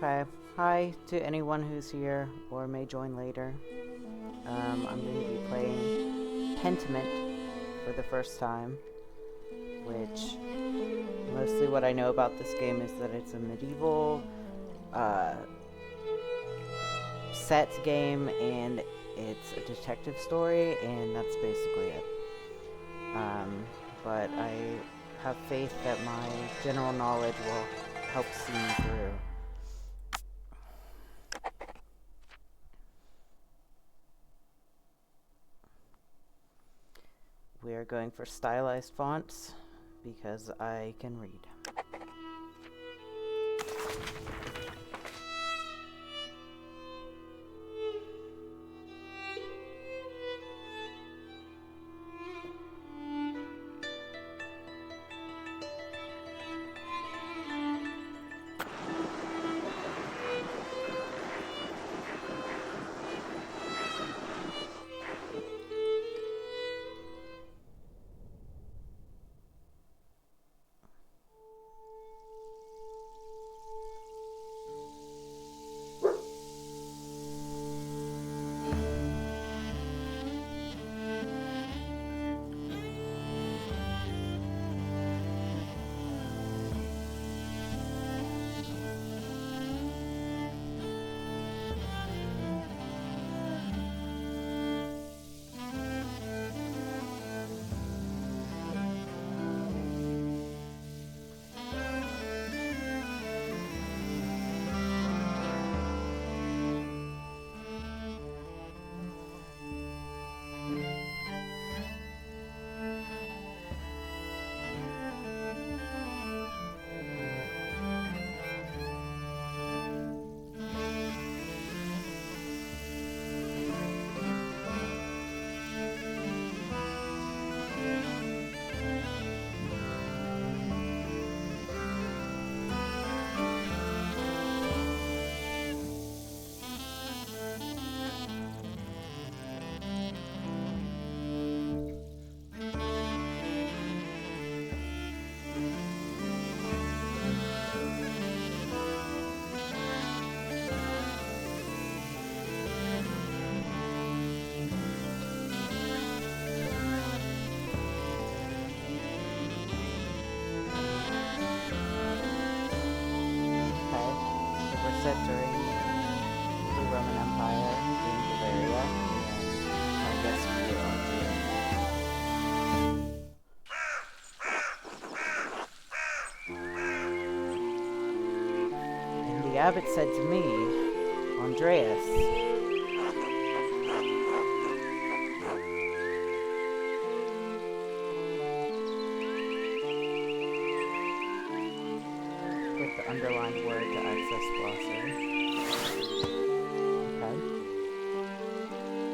Okay. Hi to anyone who's here or may join later. I'm going to be playing Pentiment for the first time, which mostly what I know about this game is that it's a medieval set game and it's a detective story, and that's basically it. But I have faith that my general knowledge will help see me through. We are going for stylized fonts because I can read. Set during the Roman Empire in Bavaria, and I guess and the abbot said to me, Andreas, with the underlined word to access glossary. Okay.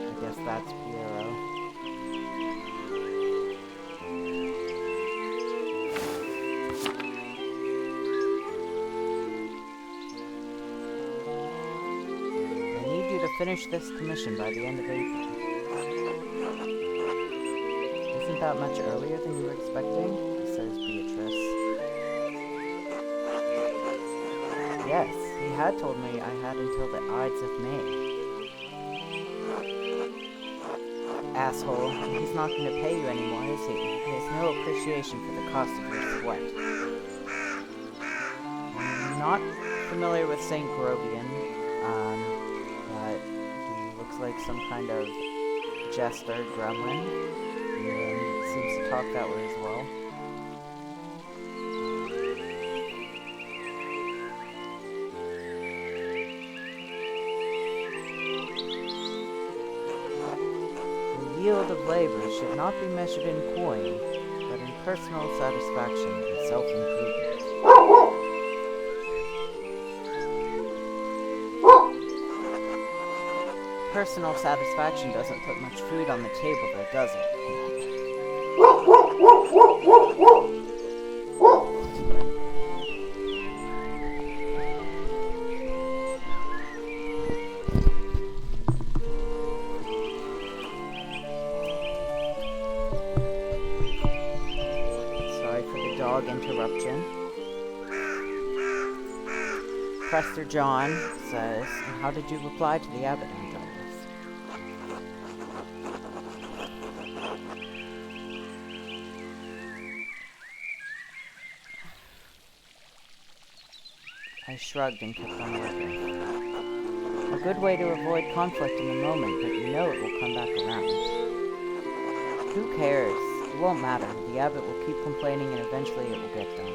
I guess that's Piero. I need you to finish this commission by the end of April. Isn't that much earlier than you were expecting? Says Beatrice. Yes, he had told me I had until the Ides of May. Asshole, he's not going to pay you anymore, is he? He has no appreciation for the cost of your sweat. I'm not familiar with St. Grobian, but he looks like some kind of jester gremlin, and seems to talk that way as well. The yield of labor should not be measured in coin, but in personal satisfaction and self-improvement. Personal satisfaction doesn't put much food on the table, though, does it? Sorry for the dog interruption. Prester John says, "And how did you reply to the abbot, Andreas?" I shrugged and kept on working. A good way to avoid conflict in the moment, but you know it will come back around. Who cares? It won't matter. The abbot will keep complaining and eventually it will get done.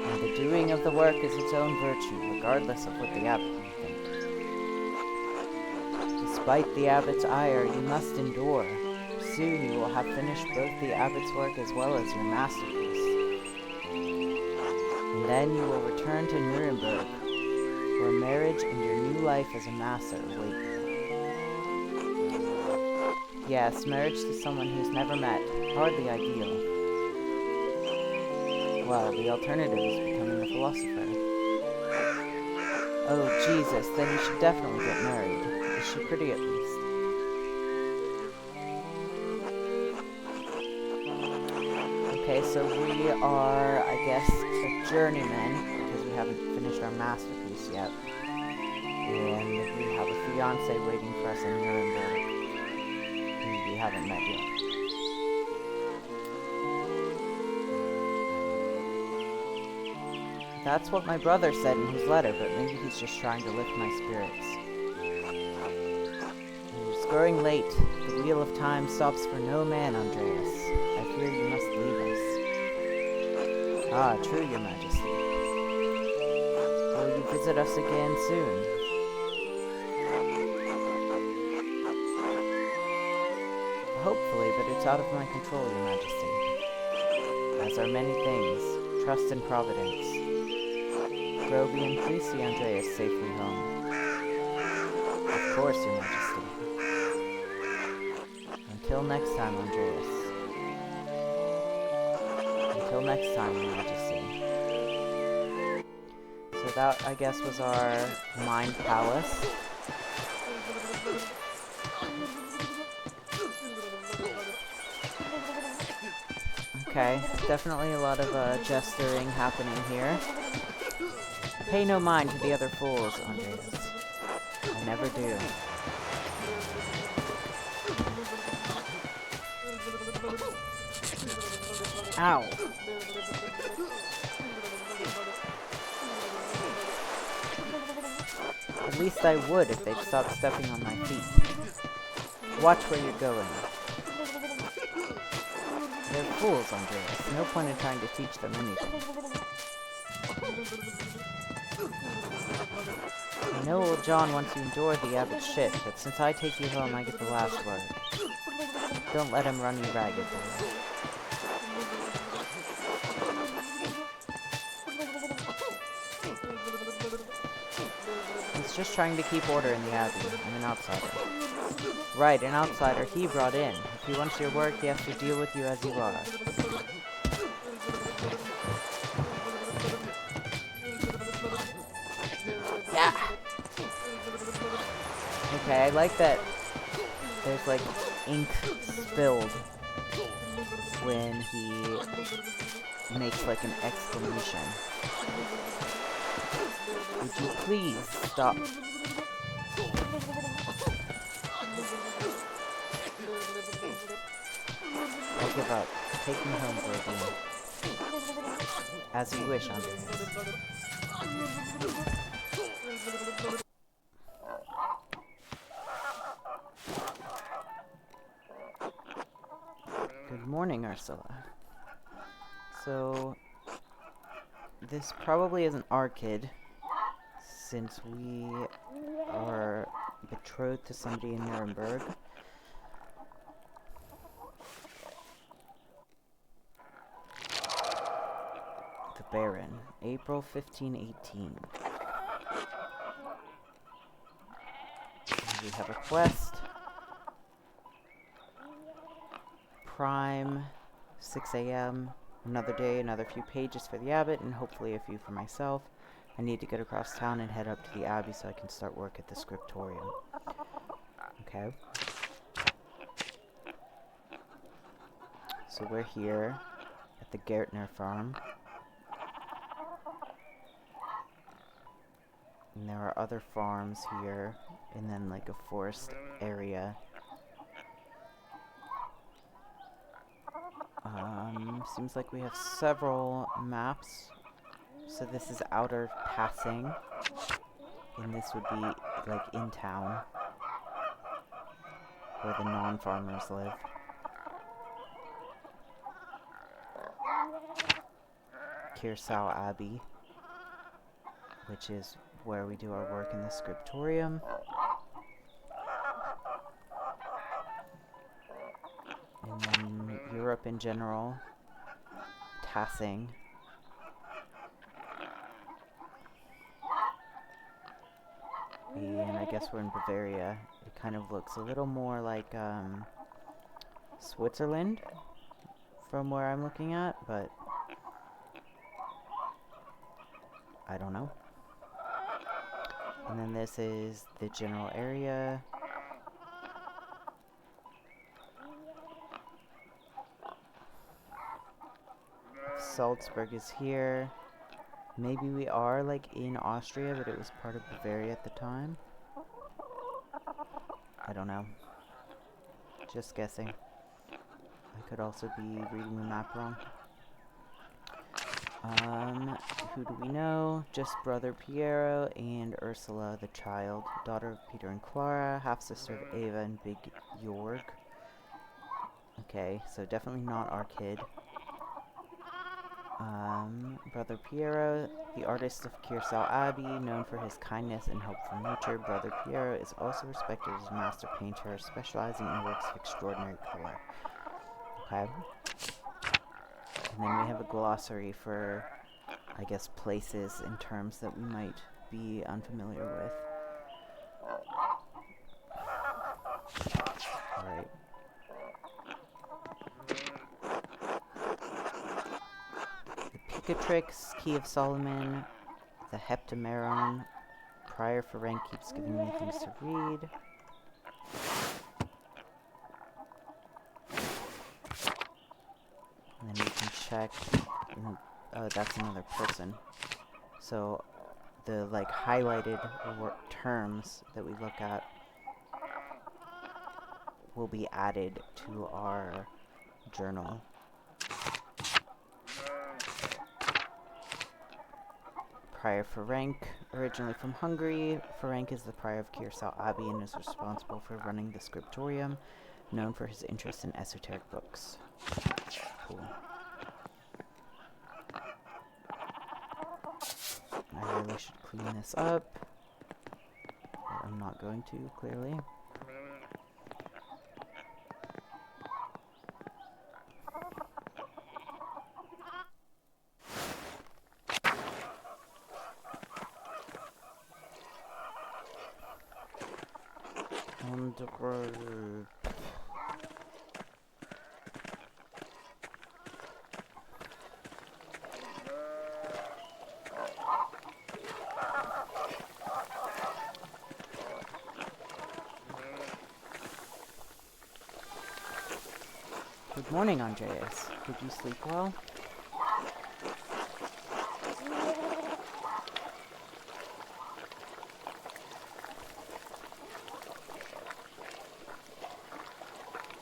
And the doing of the work is its own virtue, regardless of what the abbot may think. Despite the abbot's ire, you must endure. Soon you will have finished both the abbot's work as well as your masterpiece. And then you will return to Nuremberg, where marriage and your new life as a master await you. Yes, marriage to someone who's never met. Hardly ideal. Well, the alternative is becoming a philosopher. Oh, Jesus, then you should definitely get married. Is she pretty at least? Okay, so we are, I guess, a journeyman, because we haven't finished our masterpiece yet. And we have a fiancé waiting for us in Nuremberg, who we haven't met yet. That's what my brother said in his letter, but maybe he's just trying to lift my spirits. It's growing late. The wheel of time stops for no man, Andreas. I fear you must leave us. Ah, true, your majesty. Will you visit us again soon? Hopefully, but it's out of my control, your majesty. As are many things. Trust in Providence. Groby, please see Andreas safely home. Of course, your majesty. Until next time, Andreas. Until next time, your majesty. So that, I guess, was our Mind Palace. Okay, definitely a lot of gesturing happening here. Pay no mind to the other fools, Andreas. I never do. Ow! At least I would if they'd stop stepping on my feet. Watch where you're going. They're fools, Andreas. No point in trying to teach them anything. I know old John wants you to endure the abbot's shit, but since I take you home, I get the last word. Don't let him run you ragged, boy. He's just trying to keep order in the abbey. I'm an outsider. Right, an outsider he brought in. If he wants your work, he has to deal with you as you are. Yeah! Okay, I like that there's like ink spilled when he makes like an exclamation. Would you please stop? I give up. Take me home, Groby. As you wish, Andreas. Good morning, Ursula. So, this probably isn't our kid, since we are betrothed to somebody in Nuremberg. The Baron, April 1518. We have a quest. Prime, 6 a.m. Another day, another few pages for the abbot, and hopefully a few for myself. I need to get across town and head up to the abbey so I can start work at the scriptorium. Okay. So we're here at the Gärtner farm. And there are other farms here, and then like a forest area. Seems like we have several maps. So this is outer passing, and this would be like in town, where the non-farmers live. Kirsau Abbey, which is where we do our work in the scriptorium. And then Europe in general, Tassing. And I guess we're in Bavaria. It kind of looks a little more like Switzerland from where I'm looking at, but I don't know. And then this is the general area. Salzburg is here. Maybe we are like in Austria, but it was part of Bavaria at the time. I don't know. Just guessing. I could also be reading the map wrong. Who do we know? Just brother Piero and Ursula, the child, daughter of Peter and Clara, half-sister of Ava and Big Jorg. Okay, so definitely not our kid. Brother Piero, the artist of Kirsau Abbey, known for his kindness and helpful nature. Brother Piero is also respected as a master painter, specializing in works of extraordinary career. Okay. And then we have a glossary for, I guess, places and terms that we might be unfamiliar with. Alright. The Picatrix, Key of Solomon, the Heptameron, Prior for Rank keeps giving me things to read. And then we can check. Oh, that's another person. So the like highlighted terms that we look at will be added to our journal. Prior Ferenc, originally from Hungary, Ferenc is the prior of Kirsau Abbey and is responsible for running the scriptorium, known for his interest in esoteric books. Cool. I really should clean this up, but I'm not going to, clearly. Good morning, Andreas. Did you sleep well?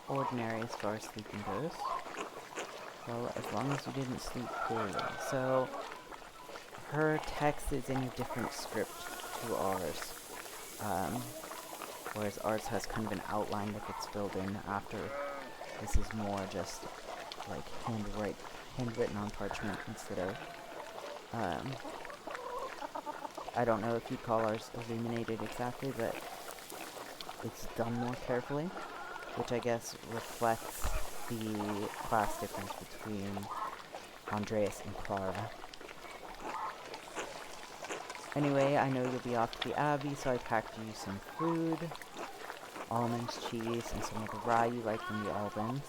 Ordinary as far as sleeping goes. Well, as long as you didn't sleep poorly. So, her text is in a different script to ours. Whereas ours has kind of an outline that gets filled in after. This is more just like handwritten on parchment instead of, I don't know if you'd call ours illuminated exactly, but it's done more carefully, which I guess reflects the class difference between Andreas and Clara. Anyway, I know you'll be off to the Abbey, so I packed you some food. Almonds, cheese, and some of the rye you like from the Albans.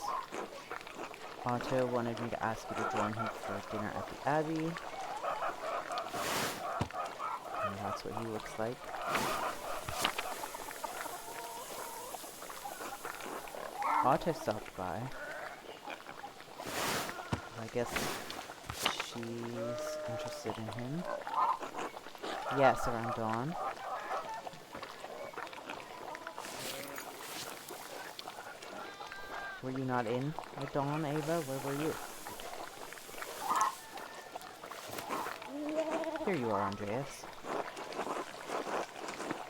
Otto wanted me to ask you to join him for dinner at the Abbey. And that's what he looks like. Otto stopped by. I guess she's interested in him. Yes, around dawn. Were you not in at dawn, Ava? Where were you? Here you are, Andreas.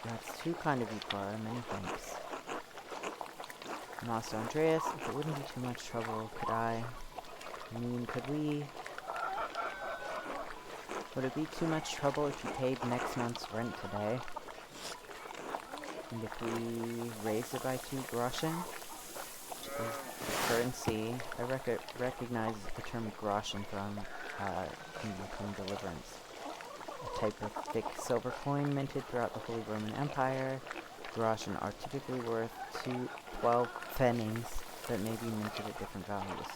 That's too kind of you, Clara. Many thanks. And also, Andreas, if it wouldn't be too much trouble, could we... Would it be too much trouble if you paid next month's rent today? And if we raised it by 2 groschen? Which is the currency. I recognize the term groschen from Kingdom Come Deliverance. A type of thick silver coin minted throughout the Holy Roman Empire. Groschen are typically worth 12 pfennigs that may be minted at different values.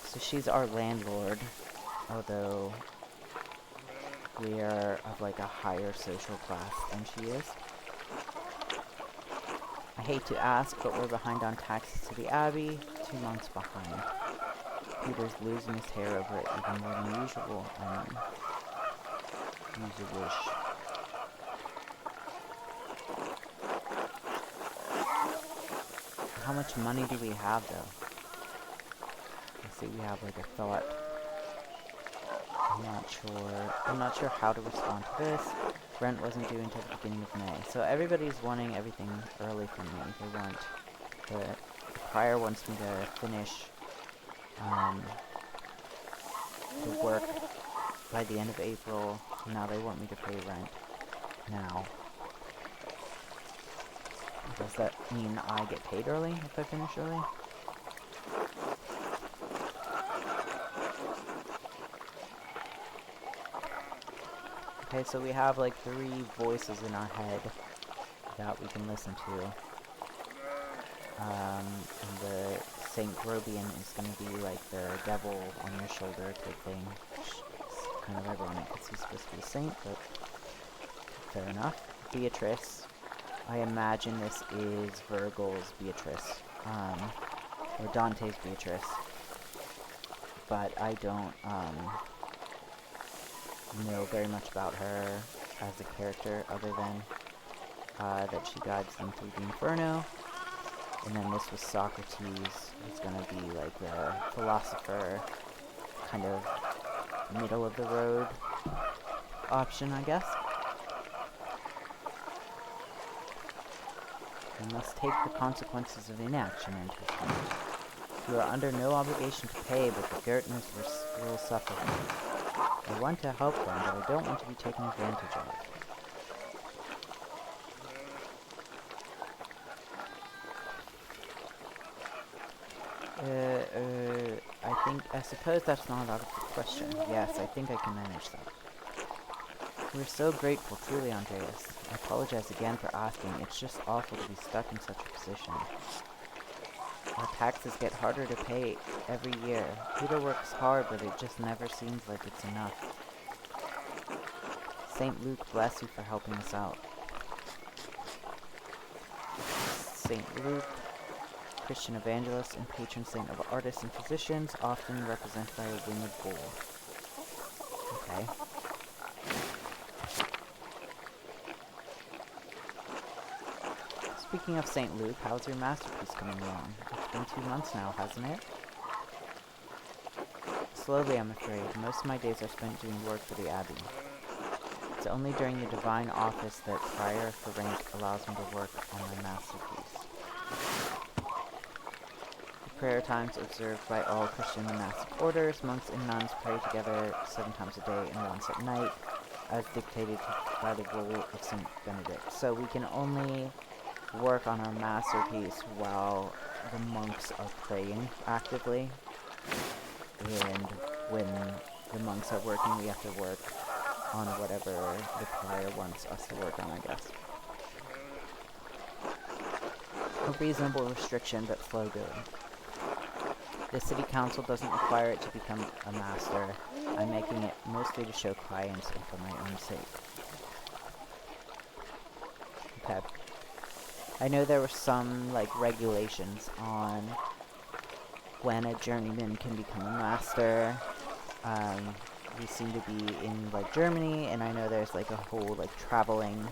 So she's our landlord, although we are of like a higher social class than she is. I hate to ask, but we're behind on taxes to the Abbey, 2 months behind. Peter's losing his hair over it even more than usual. How much money do we have, though? Let's see, we have like a thought. I'm not sure how to respond to this. Rent wasn't due until the beginning of May. So everybody's wanting everything early from me. They want the prior wants me to finish the work by the end of April. Now they want me to pay rent now. Does that mean I get paid early if I finish early? Okay, so we have like 3 voices in our head that we can listen to. And the Saint Grobian is going to be like the devil on your shoulder type thing. Which is kind of ironic because he's supposed to be a saint, but fair enough. Beatrice. I imagine this is Virgil's Beatrice. Or Dante's Beatrice. But I don't, know very much about her as a character other than that she guides them through the Inferno. And then this was Socrates, who's gonna be like the philosopher, kind of middle of the road option, I guess. You must take the consequences of inaction into account. You are under no obligation to pay, but the Gertners will suffer. I want to help them, but I don't want to be taken advantage of. I suppose that's not out of the question. Yes, I think I can manage that. We're so grateful, truly, Andreas. I apologize again for asking. It's just awful to be stuck in such a position. Our taxes get harder to pay every year. Peter works hard, but it just never seems like it's enough. St. Luke bless you for helping us out. St. Luke, Christian evangelist and patron saint of artists and physicians, often represented by a winged bull. Okay. Speaking of St. Luke, how's your masterpiece coming along? It's been 2 months now, hasn't it? Slowly, I'm afraid. Most of my days are spent doing work for the Abbey. It's only during the divine office that Prior for rank allows me to work on my masterpiece. The prayer times observed by all Christian monastic orders, monks and nuns pray together 7 times a day and once at night, as dictated by the rule of St. Benedict. So we can only work on our masterpiece while the monks are praying actively, and when the monks are working, we have to work on whatever the prior wants us to work on, I guess. A reasonable restriction, but flow good. The city council doesn't require it to become a master. I'm making it mostly to show clients and for my own sake. Okay. I know there were some, like, regulations on when a journeyman can become a master. we seem to be in, like, Germany, and I know there's, like, a whole, like, traveling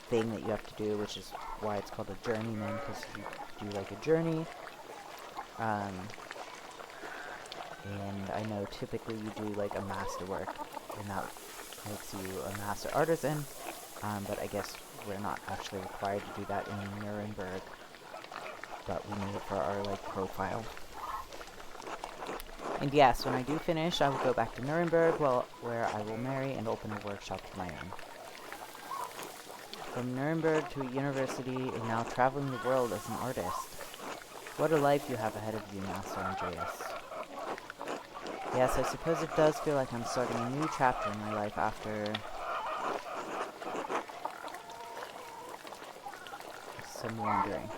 thing that you have to do, which is why it's called a journeyman, because you do, like, a journey. And I know typically you do, like, a masterwork, and that makes you a master artisan, but I guess we're not actually required to do that in Nuremberg, but we need it for our, like, profile. And yes, when I do finish, I will go back to Nuremberg, where I will marry and open a workshop of my own. From Nuremberg to a university and now traveling the world as an artist. What a life you have ahead of you, Master Andreas. Yes, I suppose it does feel like I'm starting a new chapter in my life after some wandering.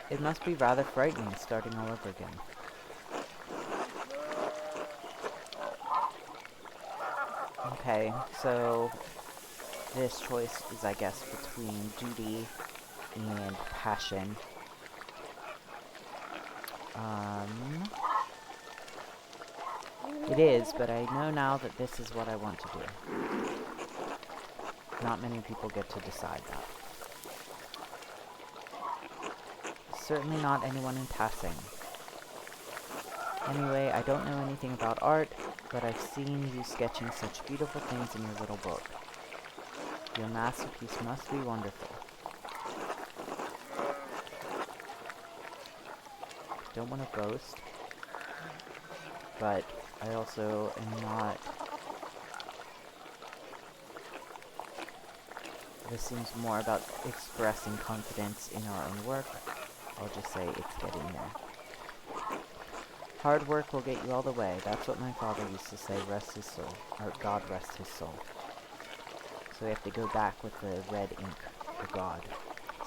It must be rather frightening starting all over again. Okay, so this choice is, I guess, between duty and passion. It is, but I know now that this is what I want to do. Not many people get to decide that. Certainly not anyone in passing. Anyway, I don't know anything about art, but I've seen you sketching such beautiful things in your little book. Your masterpiece must be wonderful. Don't want to boast, but I also am not... This seems more about expressing confidence in our own work. I'll just say it's getting there. Hard work will get you all the way. That's what my father used to say, rest his soul. Or God rest his soul. So we have to go back with the red ink for God.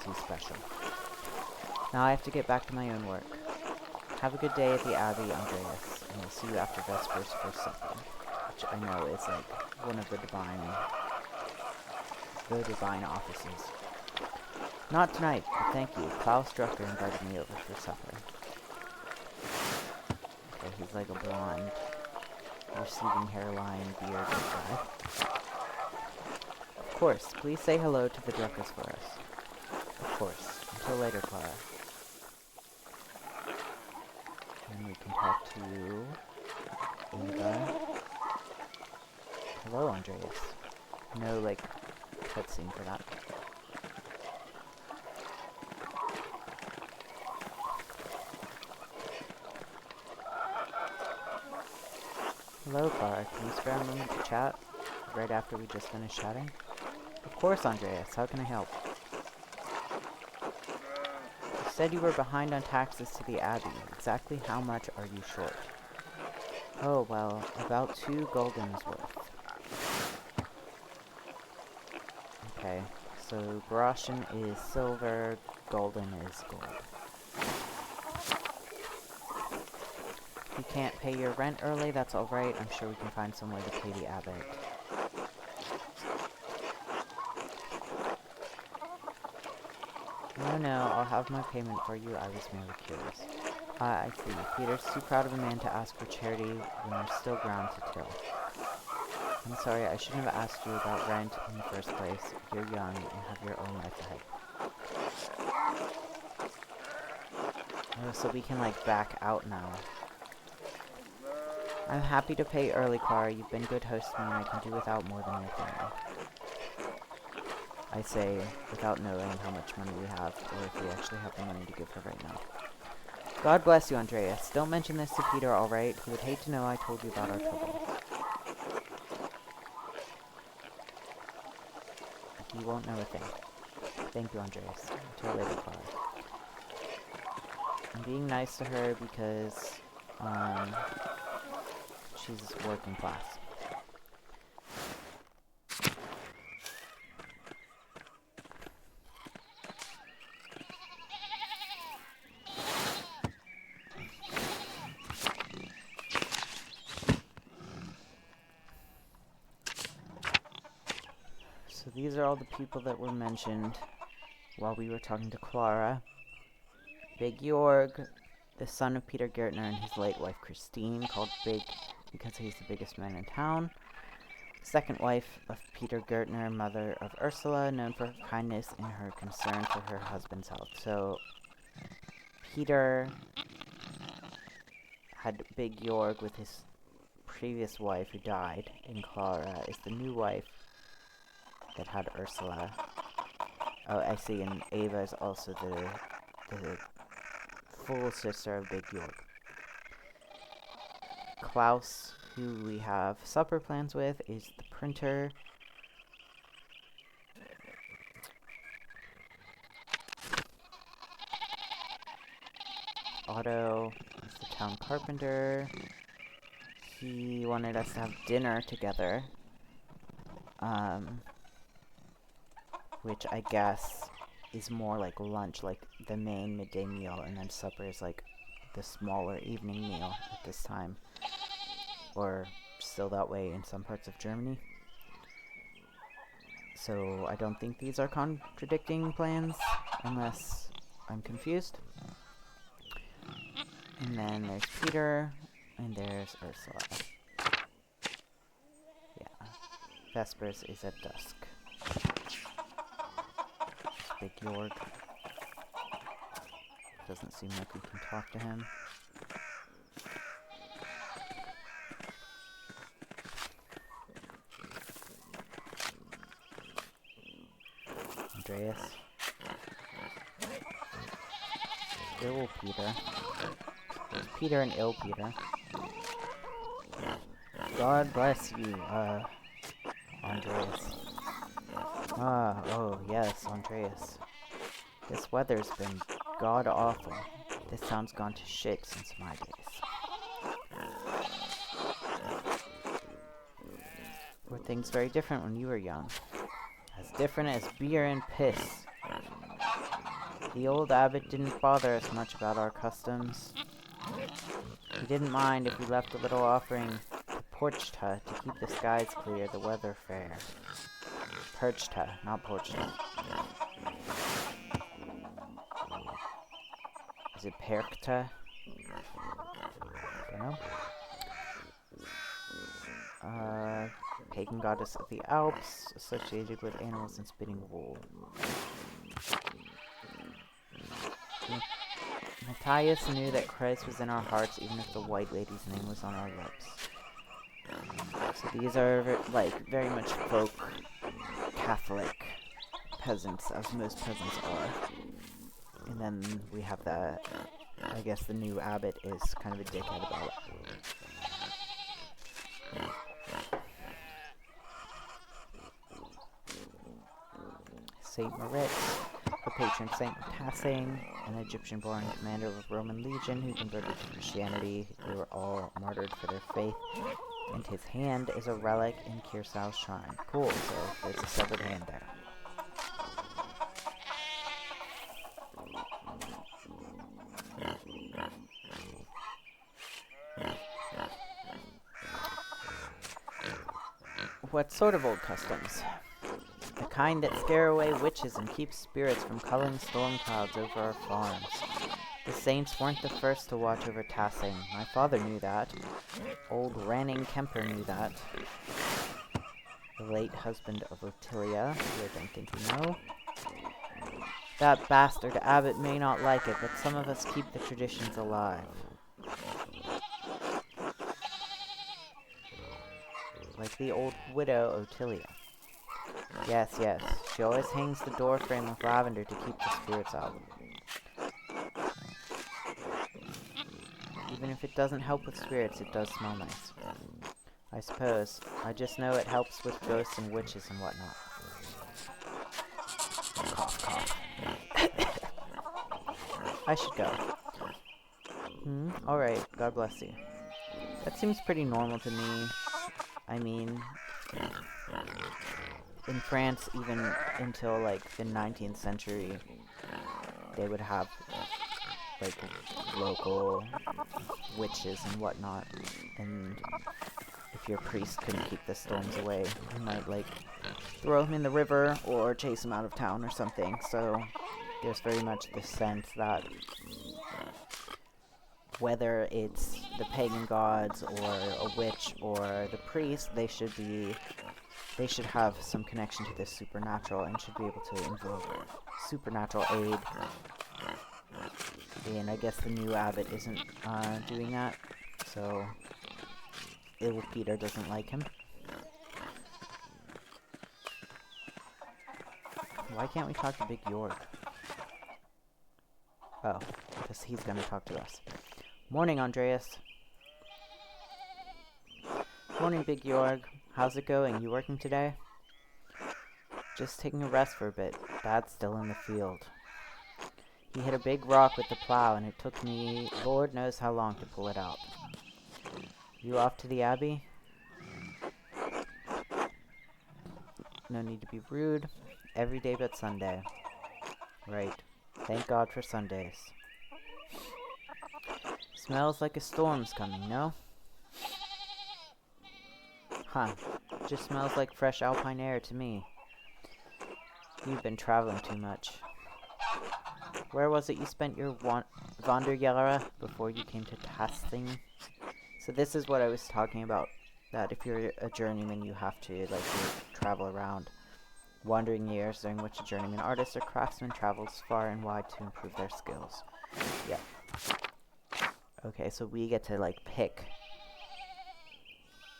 So he's special. Now I have to get back to my own work. Have a good day at the Abbey, Andreas, and I'll see you after Vespers for supper, which I know is like one of the divine offices. Not tonight, but thank you. Klaus Drucker invited me over for supper. Okay, he's like a blonde, receding hairline, beard guy. Of course, please say hello to the Druckers for us. Of course. Until later, Clara. And we can talk to Ava. Hello, Andreas. No, like, cutscene for that. Hello, Clara. Can you spare a moment to chat? Right after we just finished chatting? Of course, Andreas. How can I help? You said you were behind on taxes to the Abbey. Exactly how much are you short? Oh, well, about 2 guldens worth. Okay, so groschen is silver, gulden is gold. If you can't pay your rent early, that's alright. I'm sure we can find some way to pay the abbot. No, I'll have my payment for you. I was merely curious. I see. Peter's too proud of a man to ask for charity when there's still ground to till. I'm sorry, I shouldn't have asked you about rent in the first place. You're young and have your own life ahead. Oh, so we can, like, back out now. I'm happy to pay early, Clara. You've been good host to me, and I can do without more than your family. I say, without knowing how much money we have, or if we actually have the money to give her right now. God bless you, Andreas. Don't mention this to Peter, alright? He would hate to know I told you about our trouble. He won't know a thing. Thank you, Andreas. Until later, Clara. I'm being nice to her because, she's working class. So these are all the people that were mentioned while we were talking to Clara. Big Jorg, the son of Peter Gertner and his late wife Christine, called Big because he's the biggest man in town. Second wife of Peter Gertner, mother of Ursula, known for her kindness and her concern for her husband's health. So, Peter had Big Jorg with his previous wife who died, and Clara is the new wife that had Ursula. Oh, I see, and Ava is also the full sister of Big Jorg. Klaus, who we have supper plans with, is the printer. Otto is the town carpenter. He wanted us to have dinner together. Which I guess is more like lunch, like the main midday meal, and then supper is like the smaller evening meal at this time. Or still that way in some parts of Germany. So I don't think these are contradicting plans, unless I'm confused. And then there's Peter, and there's Ursula. Yeah. Vespers is at dusk. Big Jorg. Doesn't seem like we can talk to him. Andreas. Ill Peter. There's Peter and Ill Peter. God bless you, Andreas. Oh, yes, Andreas. This weather's been god-awful. This town's gone to shit since my days. Were things very different when you were young? As different as beer and piss. The old abbot didn't bother us much about our customs. He didn't mind if we left a little offering to Porchta to keep the skies clear, the weather fair. Perchta, not Porchta. Is it Perchta? Don't know. Pagan goddess of the Alps, associated with animals and spinning wool. Matthias knew that Christ was in our hearts, even if the White Lady's name was on our lips. So these are, like, very much folk Catholic peasants, as most peasants are. And then we have the, I guess the new abbot is kind of a dickhead about it. Saint Moritz, the patron saint of Tassing, an Egyptian-born commander of a Roman legion who converted to Christianity. They were all martyred for their faith, and his hand is a relic in Kirsau's shrine. Cool, so there's a severed hand there. What sort of old customs? The kind that scare away witches and keep spirits from culling storm clouds over our farms. The saints weren't the first to watch over Tassing. My father knew that. Old Ranning Kemper knew that. The late husband of Ottilia, who I don't think we know. That bastard abbot may not like it, but some of us keep the traditions alive. Like the old widow Ottilia. Yes, yes. She always hangs the door frame with lavender to keep the spirits out. Even if it doesn't help with spirits, it does smell nice. I suppose. I just know it helps with ghosts and witches and whatnot. Cough, cough. I should go. Alright, God bless you. That seems pretty normal to me. I mean, in France, even until, like, the 19th century, they would have, like, local witches and whatnot, and if your priest couldn't keep the storms away, you might, like, throw him in the river or chase him out of town or something. So there's very much the sense that whether it's the pagan gods or a witch or the priest, they should have some connection to this supernatural and should be able to invoke supernatural aid. And I guess the new abbot isn't doing that, so Ill Peter doesn't like him. Why can't we talk to Big York? Oh, because he's gonna talk to us. Morning, Andreas. Morning, Big York. How's it going? You working today? Just taking a rest for a bit. Dad's still in the field. He hit a big rock with the plow, and it took me Lord knows how long to pull it out. You off to the Abbey? No need to be rude. Every day but Sunday. Right. Thank God for Sundays. Smells like a storm's coming, no? Huh. Just smells like fresh alpine air to me. You've been traveling too much. Where was it you spent your Wanderjahre before you came to Tasting? So this is what I was talking about. That if you're a journeyman, you have to, like, travel around. Wandering years during which a journeyman artist or craftsman travels far and wide to improve their skills. Yeah. Okay, so we get to, like, pick.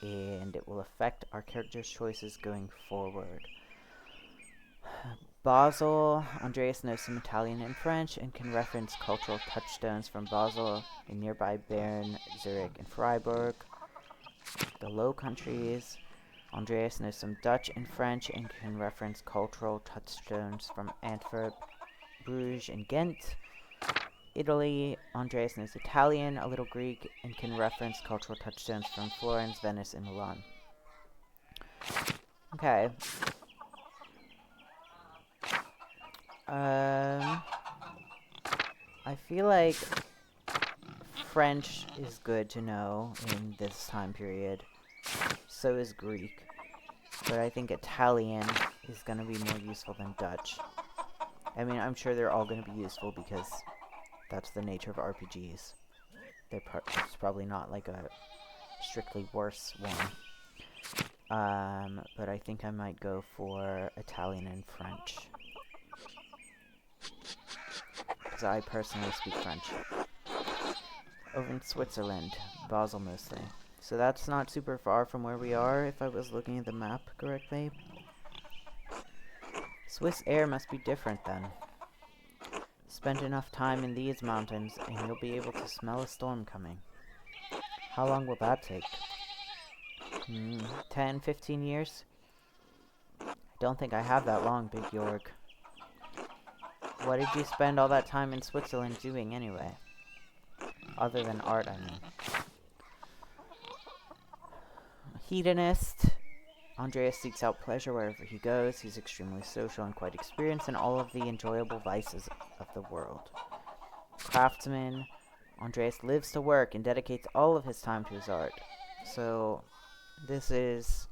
And it will affect our character's choices going forward. Basel. Andreas knows some Italian and French and can reference cultural touchstones from Basel and nearby Bern, Zurich, and Freiburg. The Low Countries. Andreas knows some Dutch and French and can reference cultural touchstones from Antwerp, Bruges, and Ghent. Italy. Andreas knows Italian, a little Greek, and can reference cultural touchstones from Florence, Venice, and Milan. Okay. I feel like French is good to know in this time period. So is Greek. But I think Italian is going to be more useful than Dutch. I mean, I'm sure they're all going to be useful because that's the nature of RPGs. It's probably not like a strictly worse one. But I think I might go for Italian and French. Because I personally speak French. Over in Switzerland, Basel mostly. So that's not super far from where we are, if I was looking at the map correctly. Swiss air must be different then. Spend enough time in these mountains, and you'll be able to smell a storm coming. How long will that take? 10, 15 years? I don't think I have that long, Big York. What did you spend all that time in Switzerland doing, anyway? Other than art, I mean. Hedonist. Andreas seeks out pleasure wherever he goes. He's extremely social and quite experienced in all of the enjoyable vices of the world. Craftsman. Andreas lives to work and dedicates all of his time to his art. So, this is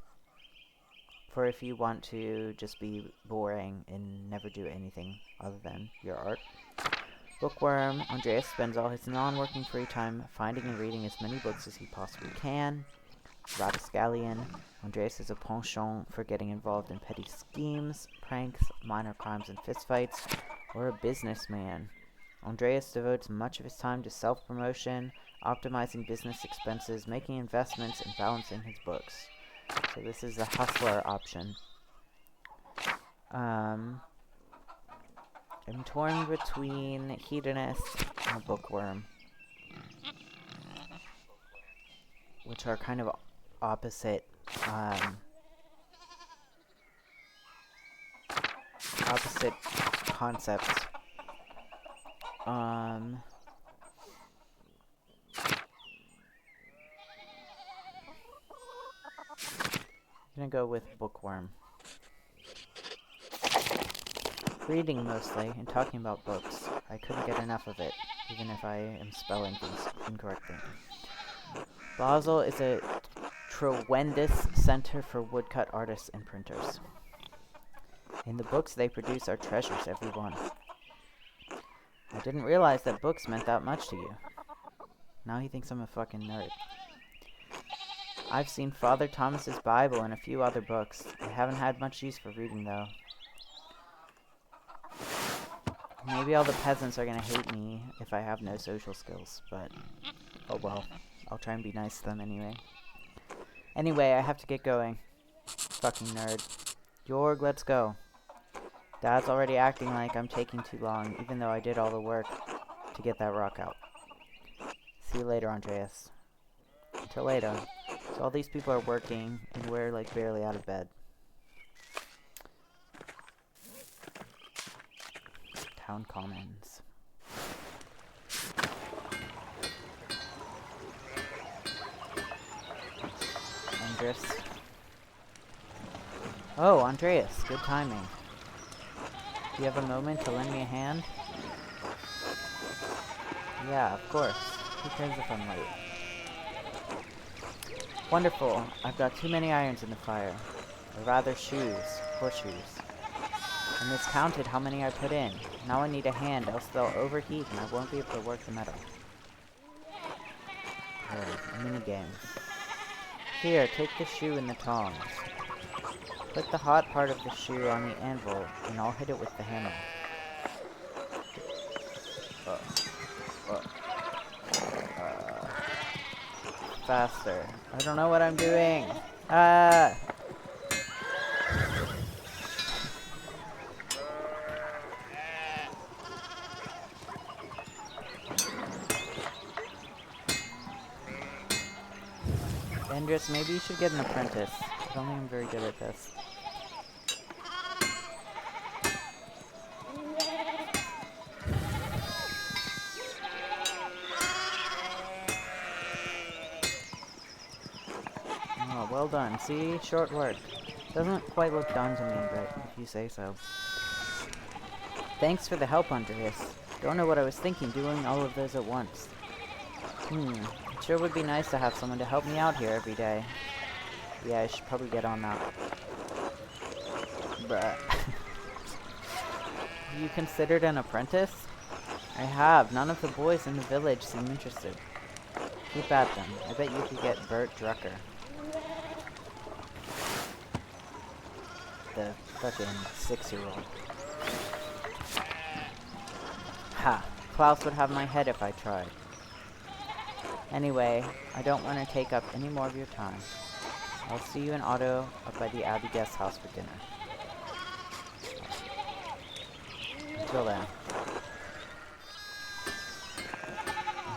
for if you want to just be boring and never do anything other than your art. Bookworm. Andreas spends all his non-working free time finding and reading as many books as he possibly can. Rapscallion. Andreas has a penchant for getting involved in petty schemes, pranks, minor crimes, and fistfights, or a businessman. Andreas devotes much of his time to self-promotion, optimizing business expenses, making investments, and balancing his books. So this is the hustler option. I'm torn between hedonist and a bookworm, which are kind of opposite concepts. I'm gonna go with bookworm. Reading mostly and talking about books. I couldn't get enough of it, even if I am spelling things incorrectly. Basel is a tremendous center for woodcut artists and printers. And the books they produce are treasures, every one. I didn't realize that books meant that much to you. Now he thinks I'm a fucking nerd. I've seen Father Thomas's Bible and a few other books. I haven't had much use for reading, though. Maybe all the peasants are gonna hate me if I have no social skills, but oh well. I'll try and be nice to them anyway. Anyway, I have to get going. Fucking nerd. Jorg, let's go. Dad's already acting like I'm taking too long, even though I did all the work to get that rock out. See you later, Andreas. Until later. So all these people are working, and we're like barely out of bed. Town Commons. Andres. Oh, Andreas, good timing. Do you have a moment to lend me a hand? Yeah, of course. Who cares if I'm late? Wonderful. I've got too many irons in the fire. Or rather shoes. Horseshoes. I miscounted how many I put in. Now I need a hand, else they'll overheat and I won't be able to work the metal. Oh, a minigame. Here, take the shoe and the tongs. Put the hot part of the shoe on the anvil, and I'll hit it with the hammer. Faster. I don't know what I'm doing. Ah! Andres, maybe you should get an apprentice. I don't think I'm very good at this. Oh, well done. See? Short work. Doesn't quite look done to me, but if you say so. Thanks for the help, Andreas. Don't know what I was thinking doing all of those at once. It sure would be nice to have someone to help me out here every day. Yeah, I should probably get on that. Bruh. You considered an apprentice? I have. None of the boys in the village seem interested. Keep at them. I bet you could get Bert Drucker. The fucking 6-year-old. Ha! Klaus would have my head if I tried. Anyway, I don't want to take up any more of your time. I'll see you in Otto up by the Abbey guest house for dinner. Until then.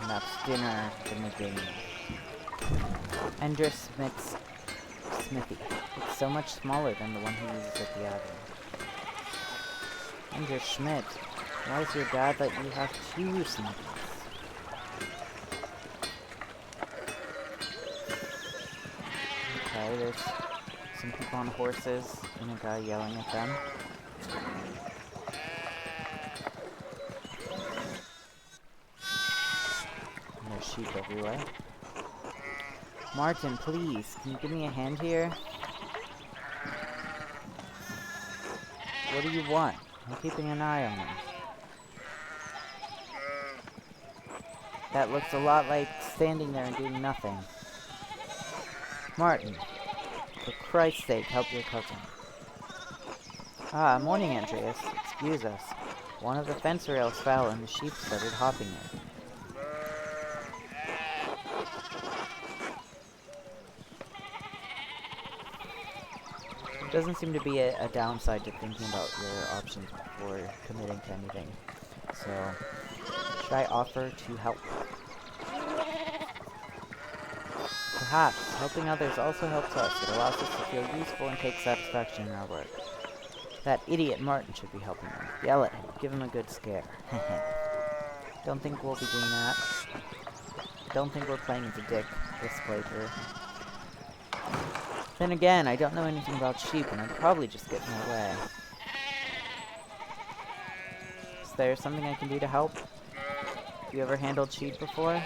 And that's dinner gonna be Ender Smith's smithy. It's so much smaller than the one he uses at the Abbey. Ender Schmidt, why does your dad let you have 2 smithies? Okay, there's some people on horses and a guy yelling at them. And there's sheep everywhere. Martin, please, can you give me a hand here? What do you want? I'm keeping an eye on him. That looks a lot like standing there and doing nothing. Martin, for Christ's sake, help your cousin. Ah, morning, Andreas. Excuse us. One of the fence rails fell and the sheep started hopping it. There doesn't seem to be a downside to thinking about your options before committing to anything. So, should I offer to help? Perhaps. Helping others also helps us. It allows us to feel useful and take satisfaction in our work. That idiot Martin should be helping them. Yell at him. Give him a good scare. Don't think we'll be doing that. Don't think we're playing as a dick this playthrough. Then again, I don't know anything about sheep, and I'd probably just get in their way. Is there something I can do to help? Have you ever handled sheep before?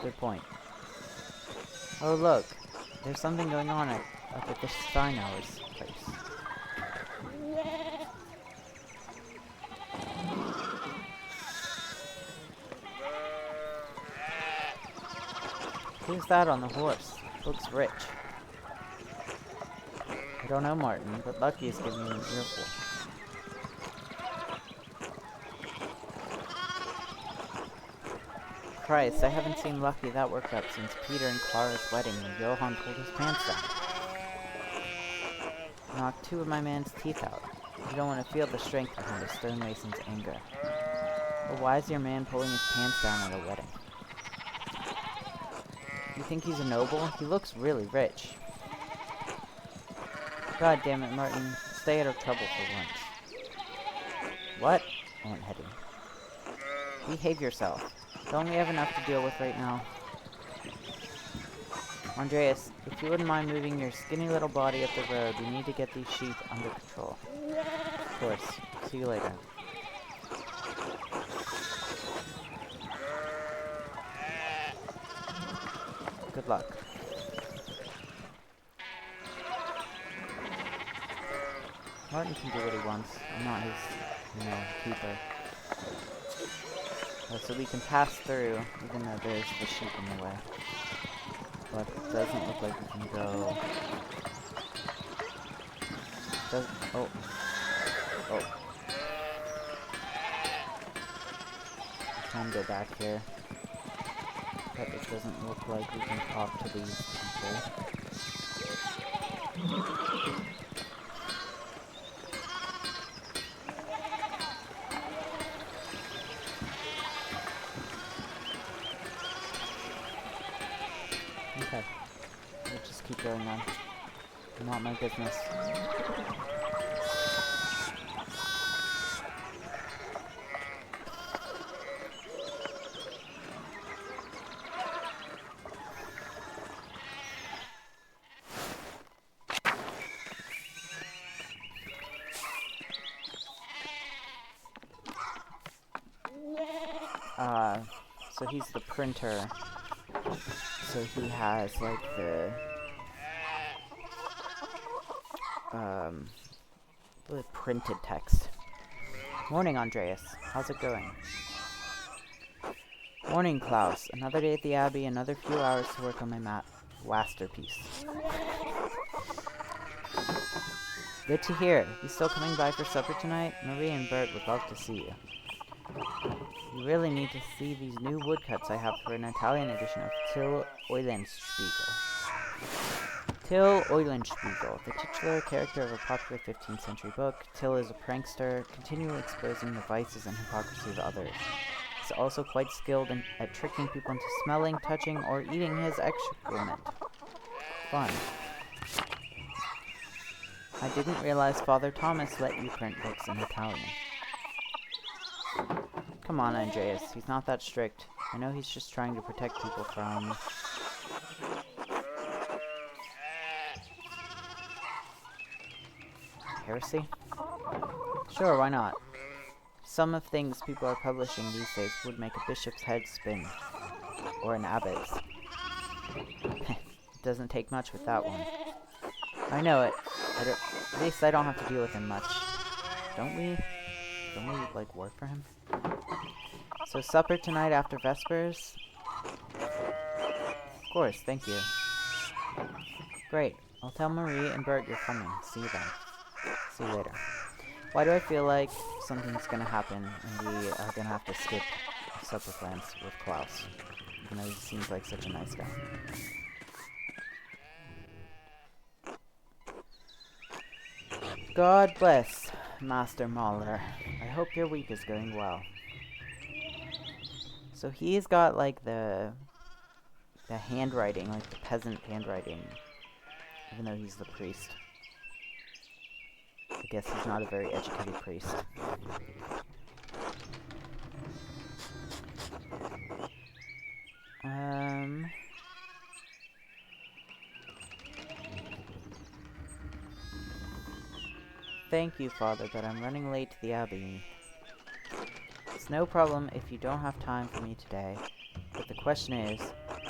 Good point. Oh look, there's something going on up at the Steinauer's place. Who's that on the horse? Looks rich. I don't know, Martin, but Lucky is giving me an earful. Christ, I haven't seen Lucky that worked up since Peter and Clara's wedding when Johann pulled his pants down. Knocked 2 of my man's teeth out. You don't want to feel the strength behind a stonemason's anger. But why is your man pulling his pants down at a wedding? You think he's a noble? He looks really rich. God damn it, Martin. Stay out of trouble for once. What? Aunt Hetty. Behave yourself. Don't we have enough to deal with right now? Andreas, if you wouldn't mind moving your skinny little body up the road, we need to get these sheep under control. Of course. See you later. Good luck. Martin can do what he wants. I'm not his, keeper. So we can pass through, even though there's the sheep in the way. But it doesn't look like we can go... Oh. We can go back here. But it doesn't look like we can talk to these people. Okay. We'll just keep going on. Not my business. So he's the printer. So he has, like, the printed text. Morning, Andreas. How's it going? Morning, Klaus. Another day at the Abbey, another few hours to work on my masterpiece. Good to hear. You still coming by for supper tonight? Marie and Bert would love to see you. You really need to see these new woodcuts I have for an Italian edition of Till Eulenspiegel. Till Eulenspiegel, the titular character of a popular 15th century book. Till is a prankster, continually exposing the vices and hypocrisy of others. He's also quite skilled at tricking people into smelling, touching, or eating his excrement. Fun. I didn't realize Father Thomas let you print books in Italian. Come on, Andreas. He's not that strict. I know he's just trying to protect people from... heresy? Sure, why not? Some of things people are publishing these days would make a bishop's head spin. Or an abbot's. It doesn't take much with that one. I know it. At least I don't have to deal with him much. Don't we, like, work for him? So supper tonight after Vespers? Of course, thank you. Great. I'll tell Marie and Bert you're coming. See you then. See you later. Why do I feel like something's gonna happen and we are gonna have to skip supper plans with Klaus? Even though he seems like such a nice guy. God bless, Master Mahler. I hope your week is going well. So he's got, like, the handwriting, like the peasant handwriting, even though he's the priest. I guess he's not a very educated priest. Thank you, Father, but I'm running late to the Abbey. It's no problem if you don't have time for me today, but the question is,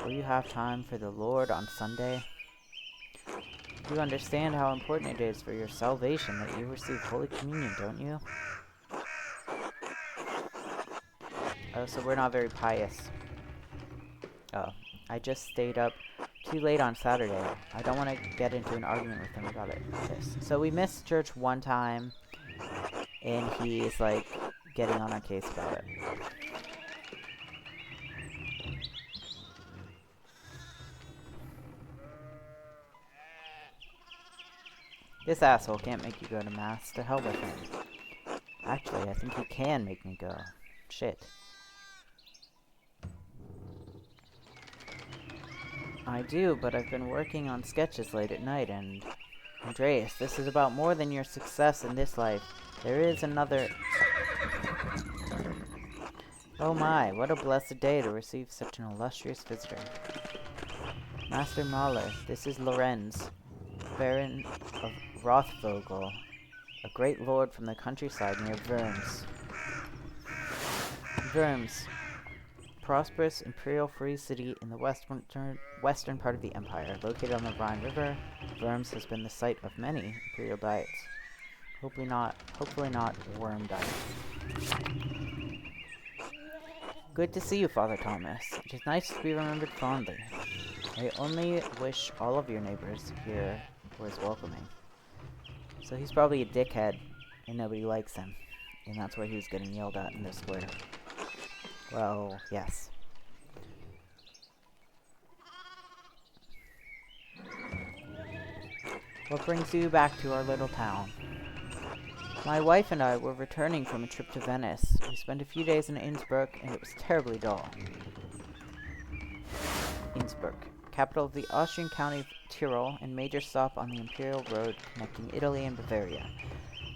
will you have time for the Lord on Sunday? You understand how important it is for your salvation that you receive Holy Communion, don't you? Oh, so we're not very pious. Oh, I just stayed up too late on Saturday. I don't want to get into an argument with him about this. So we missed church one time, and he's like getting on our case about it. This asshole can't make you go to mass. To hell with him. Actually, I think he can make me go. Shit. I do, but I've been working on sketches late at night, and... Andreas, this is about more than your success in this life. There is another... Oh my, what a blessed day to receive such an illustrious visitor. Master Mahler, this is Lorenz, Baron of Rothvogel, a great lord from the countryside near Worms. Worms, prosperous imperial free city in the western part of the empire, located on the Rhine River. Worms has been the site of many imperial diets. Hopefully not worm diets. Good to see you, Father Thomas. It is nice to be remembered fondly. I only wish all of your neighbors here were as welcoming. So he's probably a dickhead, and nobody likes him. And that's why he was getting yelled at in the square. Well, yes. What brings you back to our little town? My wife and I were returning from a trip to Venice. We spent a few days in Innsbruck, and it was terribly dull. Innsbruck, capital of the Austrian county of Tyrol, and major stop on the imperial road connecting Italy and Bavaria.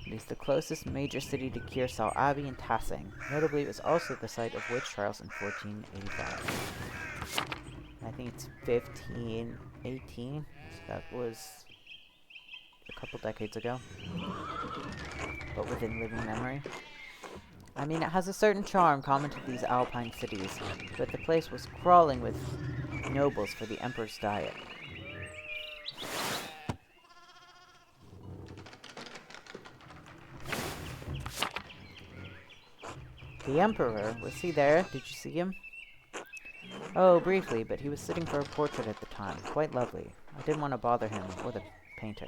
It is the closest major city to Kiersau Abbey and Tassing. Notably, it was also the site of witch trials in 1485. I think it's 1518. So that was a couple decades ago, but within living memory. I mean, it has a certain charm common to these alpine cities, but the place was crawling with nobles for the emperor's diet. The emperor, was he there? Did you see him? Oh, briefly, but he was sitting for a portrait at the time. Quite lovely. I didn't want to bother him, or the painter.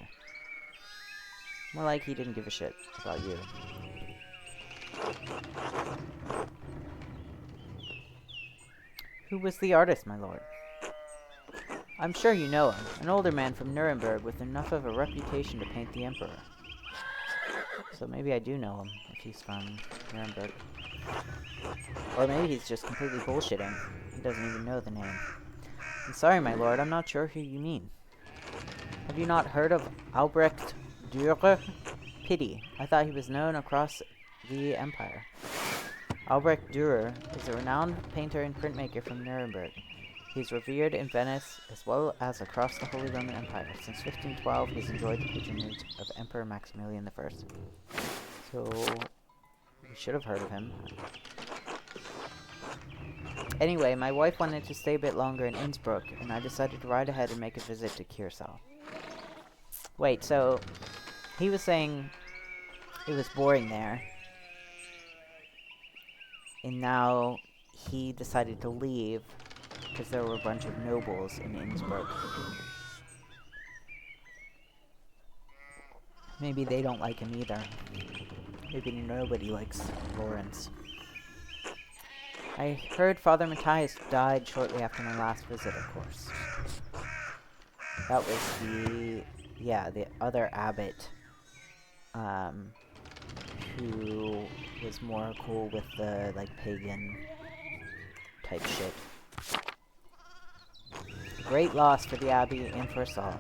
More like he didn't give a shit about you. Who was the artist, my lord? I'm sure you know him. An older man from Nuremberg with enough of a reputation to paint the emperor. So maybe I do know him, if he's from Nuremberg. Or maybe he's just completely bullshitting. He doesn't even know the name. I'm sorry, my lord, I'm not sure who you mean. Have you not heard of Albrecht Dürer? Pity. I thought he was known across the empire. Albrecht Dürer is a renowned painter and printmaker from Nuremberg. He is revered in Venice as well as across the Holy Roman Empire. Since 1512, he has enjoyed the patronage of Emperor Maximilian I. So, we should have heard of him. Anyway, my wife wanted to stay a bit longer in Innsbruck, and I decided to ride ahead and make a visit to Kiersau. Wait, so he was saying it was boring there, and now he decided to leave because there were a bunch of nobles in Innsbruck. Maybe they don't like him either. Maybe nobody likes Lawrence. I heard Father Matthias died shortly after my last visit, of course. That was the other abbot, who was more cool with the, like, pagan type shit. Great loss for the abbey and for us all.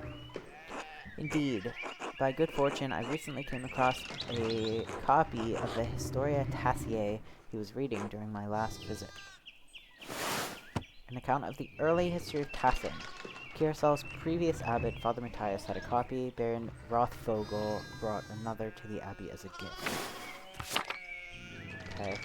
Indeed. By good fortune, I recently came across a copy of the Historia Tassiae he was reading during my last visit. An account of the early history of Tassing. Kiersau's previous abbot, Father Matthias, had a copy. Baron Rothvogel brought another to the abbey as a gift. Okay.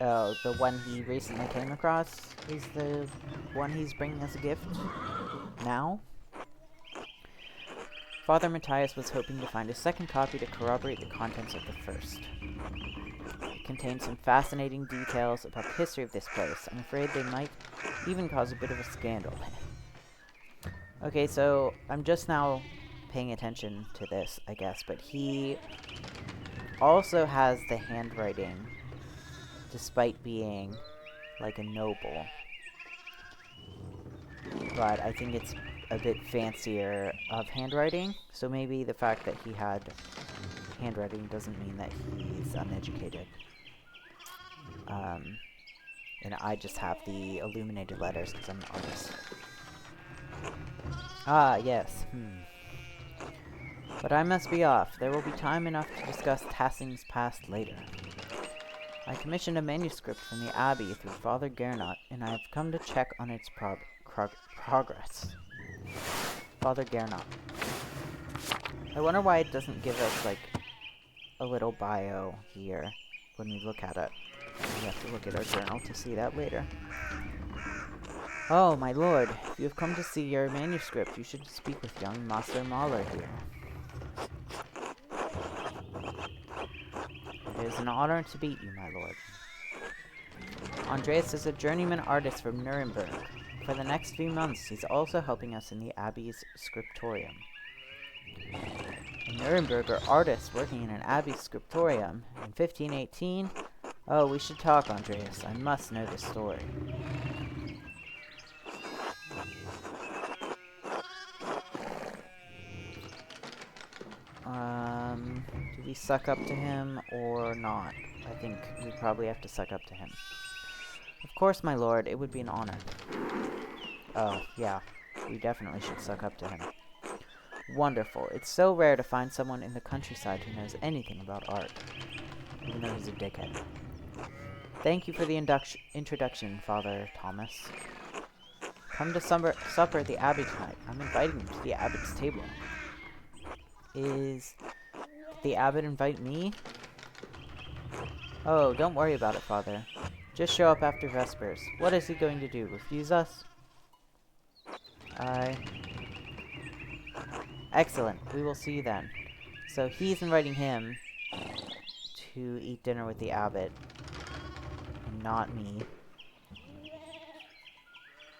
Oh, the one he recently came across is the one he's bringing as a gift now? Father Matthias was hoping to find a second copy to corroborate the contents of the first. contains some fascinating details about the history of this place. I'm afraid they might even cause a bit of a scandal. Okay, so I'm just now paying attention to this, I guess, but he also has the handwriting, despite being like a noble. But I think it's a bit fancier of handwriting, so maybe the fact that he had handwriting doesn't mean that he's uneducated. And I just have the illuminated letters because I'm an artist. Ah, yes. But I must be off. There will be time enough to discuss Tassing's past later. I commissioned a manuscript from the Abbey through Father Gernot, and I have come to check on its progress. Father Gernot. I wonder why it doesn't give us, like, a little bio here when we look at it. We have to look at our journal to see that later. Oh, my lord, if you have come to see your manuscript, you should speak with young Master Mahler here. It is an honor to meet you, my lord. Andreas is a journeyman artist from Nuremberg. For the next few months, he's also helping us in the Abbey's scriptorium. In Nuremberg are artists working in an Abbey scriptorium. In 1518? Oh, we should talk, Andreas. I must know this story. Do we suck up to him or not? I think we probably have to suck up to him. Of course, my lord, it would be an honor. Oh, yeah. We definitely should suck up to him. Wonderful. It's so rare to find someone in the countryside who knows anything about art. Even though he's a dickhead. Thank you for the introduction, Father Thomas. Come to supper at the Abbey tonight. I'm inviting you to the Abbot's table. Did the Abbot invite me? Oh, don't worry about it, Father. Just show up after Vespers. What is he going to do? Refuse us? Excellent. We will see you then. So he's inviting him to eat dinner with the Abbot. And not me.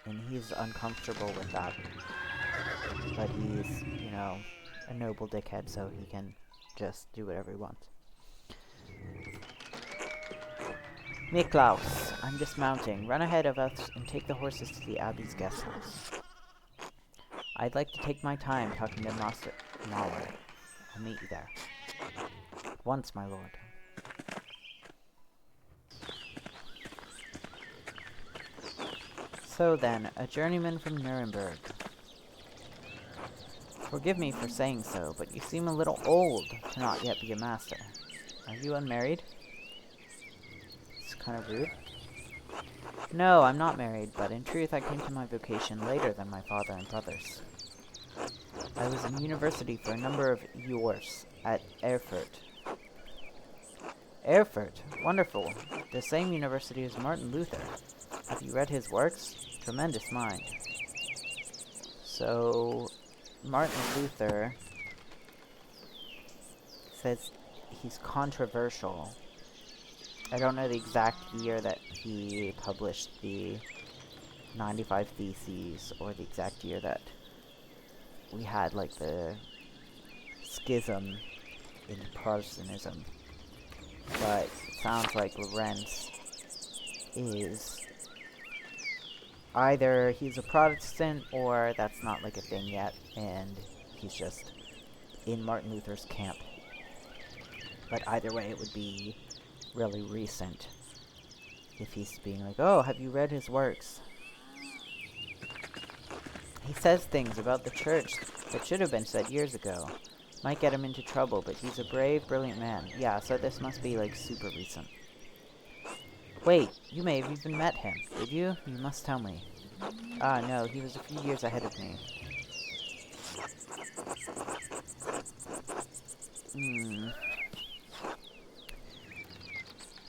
And he's uncomfortable with that. But he's, you know, a noble dickhead, so he can just do whatever he wants. Miklaus, I'm dismounting. Run ahead of us and take the horses to the Abbey's guest house. I'd like to take my time talking to Master Mahler. I'll meet you there. At once, my lord. So then, a journeyman from Nuremberg. Forgive me for saying so, but you seem a little old to not yet be a master. Are you unmarried? It's kind of rude. No, I'm not married, but in truth I came to my vocation later than my father and brothers. I was in university for a number of years at Erfurt. Erfurt? Wonderful. The same university as Martin Luther. Have you read his works? Tremendous mind. So, Martin Luther says he's controversial. I don't know the exact year that he published the 95 Theses, or the exact year that we had, like, the schism in Protestantism. But it sounds like Lorenz is either he's a Protestant, or that's not, like, a thing yet, and he's just in Martin Luther's camp. But either way, it would be really recent if he's being like, oh, have you read his works? He says things about the church that should have been said years ago. Might get him into trouble, but he's a brave, brilliant man. Yeah, so this must be, like, super recent. Wait, you may have even met him. Did you? You must tell me. Ah, no, he was a few years ahead of me.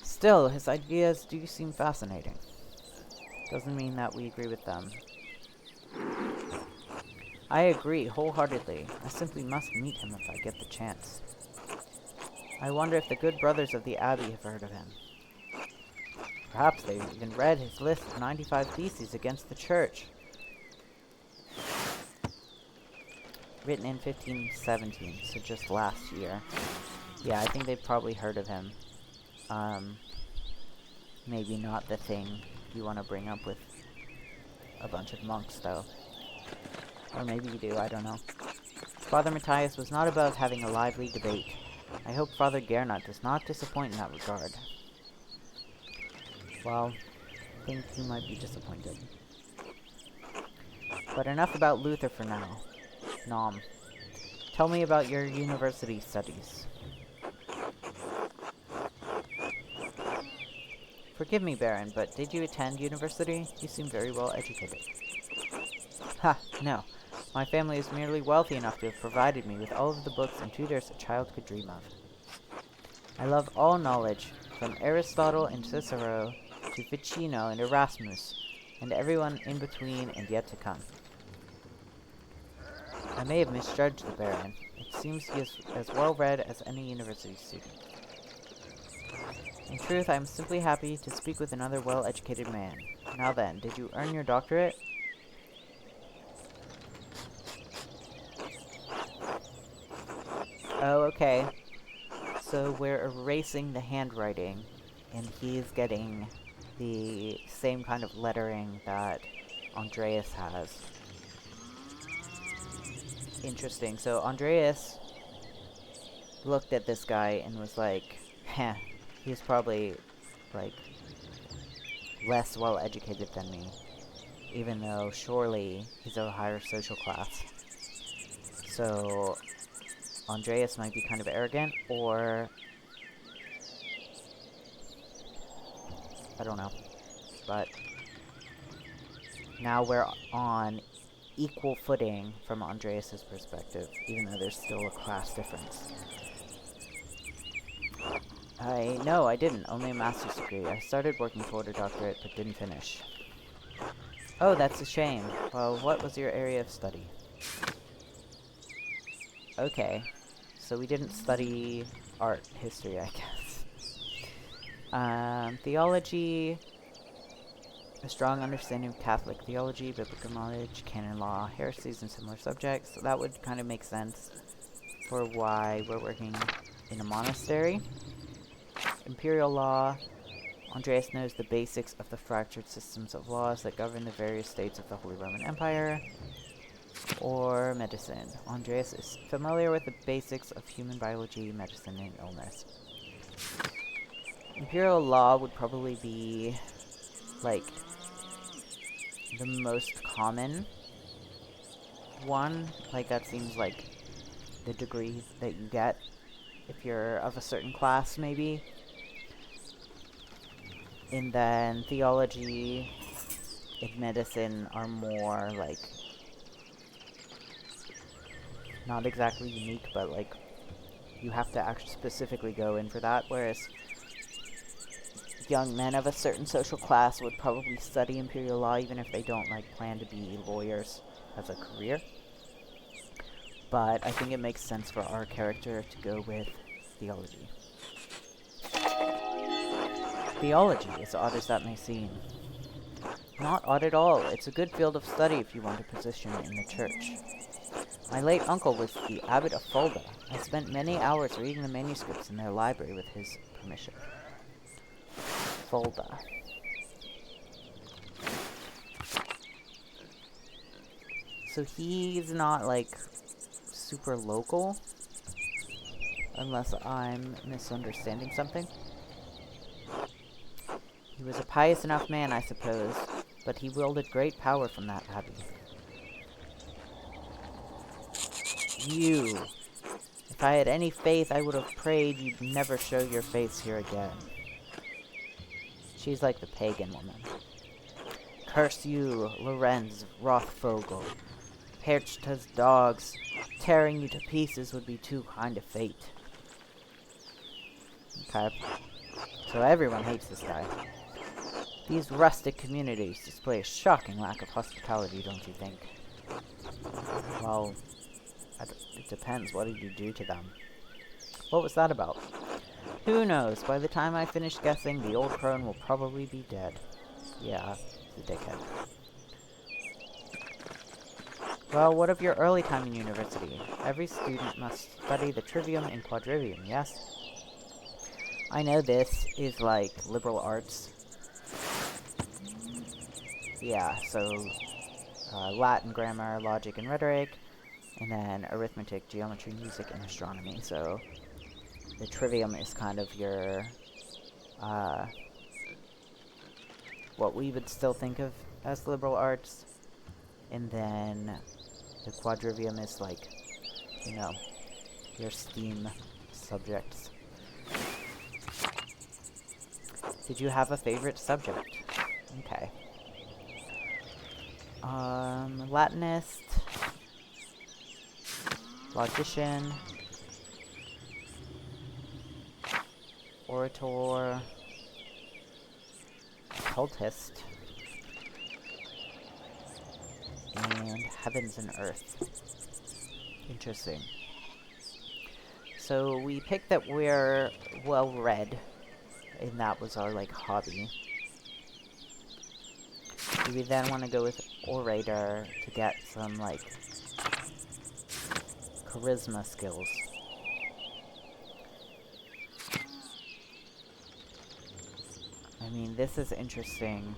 Still, his ideas do seem fascinating. Doesn't mean that we agree with them. I agree, wholeheartedly. I simply must meet him if I get the chance. I wonder if the good brothers of the Abbey have heard of him. Perhaps they even read his list of 95 theses against the church. Written in 1517, so just last year. Yeah, I think they've probably heard of him. Maybe not the thing you want to bring up with a bunch of monks, though. Or maybe you do, I don't know. Father Matthias was not above having a lively debate. I hope Father Gernot does not disappoint in that regard. Well, I think he might be disappointed. But enough about Luther for now. Nom. Tell me about your university studies. Forgive me, Baron, but did you attend university? You seem very well educated. Ha, no. My family is merely wealthy enough to have provided me with all of the books and tutors a child could dream of. I love all knowledge, from Aristotle and Cicero to Ficino and Erasmus, and everyone in between and yet to come. I may have misjudged the Baron. It seems he is as well-read as any university student. In truth, I am simply happy to speak with another well-educated man. Now then, did you earn your doctorate? Oh, okay. So we're erasing the handwriting, and he's getting the same kind of lettering that Andreas has. Interesting. So Andreas looked at this guy and was like, heh, he's probably, like, less well-educated than me, even though surely he's of a higher social class. So Andreas might be kind of arrogant, or I don't know. But now we're on equal footing from Andreas's perspective, even though there's still a class difference. No, I didn't. Only a master's degree. I started working toward a doctorate, but didn't finish. Oh, that's a shame. Well, what was your area of study? Okay. So we didn't study art history, I guess. Theology, a strong understanding of Catholic theology, biblical knowledge, canon law, heresies, and similar subjects. So that would kind of make sense for why we're working in a monastery. Imperial law. Andreas knows the basics of the fractured systems of laws that govern the various states of the Holy Roman Empire. Or medicine. Andreas is familiar with the basics of human biology, medicine, and illness. Imperial law would probably be, like, the most common one. Like, that seems like the degree that you get if you're of a certain class, maybe. And then theology and medicine are more, like, not exactly unique, but, like, you have to actually specifically go in for that, whereas young men of a certain social class would probably study imperial law even if they don't, like, plan to be lawyers as a career. But I think it makes sense for our character to go with theology. Theology, as odd as that may seem. Not odd at all. It's a good field of study if you want a position in the church. My late uncle was the abbot of Fulda. I spent many hours reading the manuscripts in their library with his permission. Fulda. So he's not, like, super local, unless I'm misunderstanding something. He was a pious enough man, I suppose, but he wielded great power from that abbey. You. If I had any faith, I would have prayed you'd never show your face here again. She's like the pagan woman. Curse you, Lorenz Rothvogel. Perchta's dogs. Tearing you to pieces would be too kind of fate. Okay. So everyone hates this guy. These rustic communities display a shocking lack of hospitality, don't you think? Well, it depends. What did you do to them? What was that about? Who knows? By the time I finish guessing, the old crone will probably be dead. Yeah, the dickhead. Well, what of your early time in university? Every student must study the trivium and quadrivium, yes? I know this is like liberal arts. Yeah, so Latin, grammar, logic, and rhetoric, and then arithmetic, geometry, music, and astronomy. So the trivium is kind of your, what we would still think of as liberal arts. And then the quadrivium is like, you know, your STEAM subjects. Did you have a favorite subject? Okay. Latinist, logician, orator, cultist, and heavens and earth. Interesting. So we picked that we're well-read, and that was our, like, hobby. Do we then want to go with orator to get some, like, charisma skills? I mean, this is interesting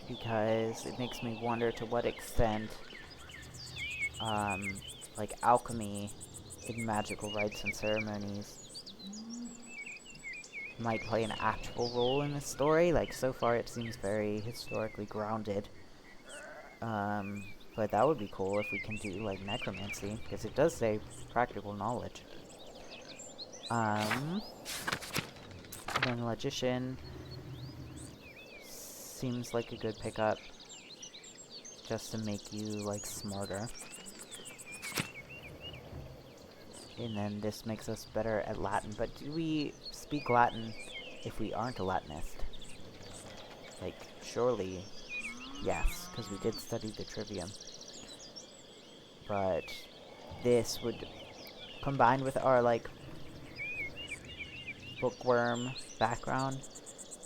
because it makes me wonder to what extent, like, alchemy in magical rites and ceremonies might play an actual role in the story. Like, so far it seems very historically grounded. But that would be cool if we can do, like, necromancy, because it does say practical knowledge. Then logician seems like a good pickup, just to make you, like, smarter. And then this makes us better at Latin, but do we speak Latin if we aren't a Latinist? Like, surely, yes, because we did study the trivium. But this would, combined with our, like, bookworm background,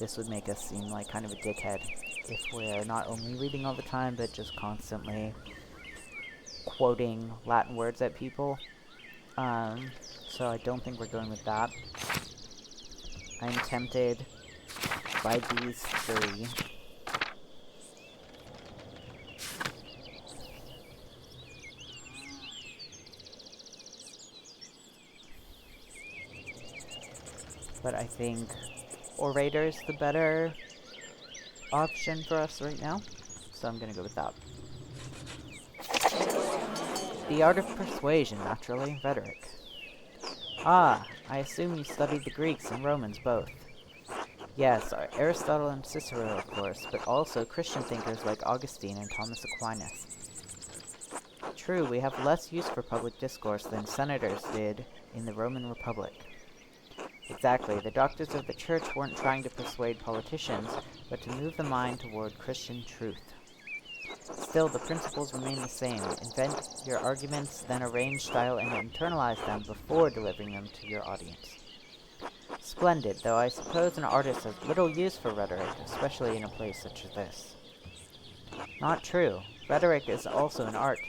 this would make us seem like kind of a dickhead if we're not only reading all the time, but just constantly quoting Latin words at people. So I don't think we're going with that. I'm tempted by these three. But I think orator is the better option for us right now, so I'm gonna go with that. The art of persuasion, naturally. Rhetoric. Ah, I assume you studied the Greeks and Romans both. Yes, Aristotle and Cicero, of course, but also Christian thinkers like Augustine and Thomas Aquinas. True, we have less use for public discourse than senators did in the Roman Republic. Exactly, the doctors of the church weren't trying to persuade politicians, but to move the mind toward Christian truth. Still, the principles remain the same. Invent your arguments, then arrange, style, and internalize them before delivering them to your audience. Splendid, though I suppose an artist has little use for rhetoric, especially in a place such as this. Not true. Rhetoric is also an art,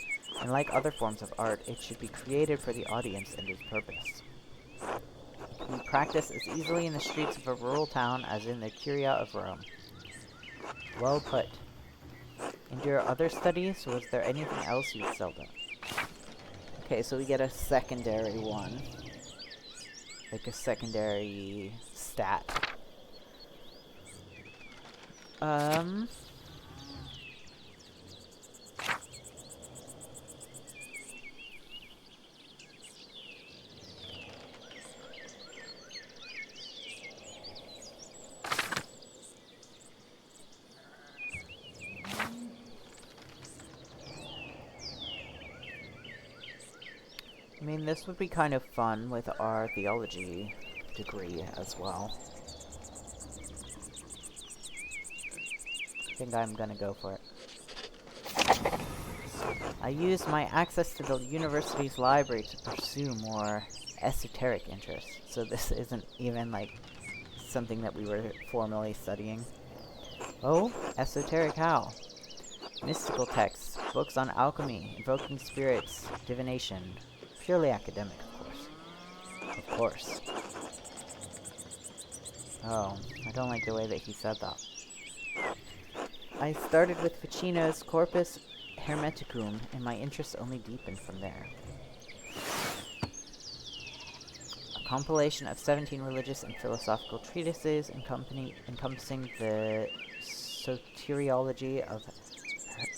and like other forms of art, it should be created for the audience and its purpose. We practice as easily in the streets of a rural town as in the curia of Rome. Well put. In your other studies, was there anything else you excelled at? Okay, so we get a secondary one. Like a secondary stat. I mean, this would be kind of fun with our theology degree as well. I think I'm gonna go for it. I used my access to the university's library to pursue more esoteric interests. So this isn't even like something that we were formally studying. Oh, esoteric how? Mystical texts, books on alchemy, invoking spirits, divination. Purely academic, of course. Of course. Oh, I don't like the way that he said that. I started with Ficino's Corpus Hermeticum, and my interest only deepened from there. A compilation of 17 religious and philosophical treatises encompassing the soteriology of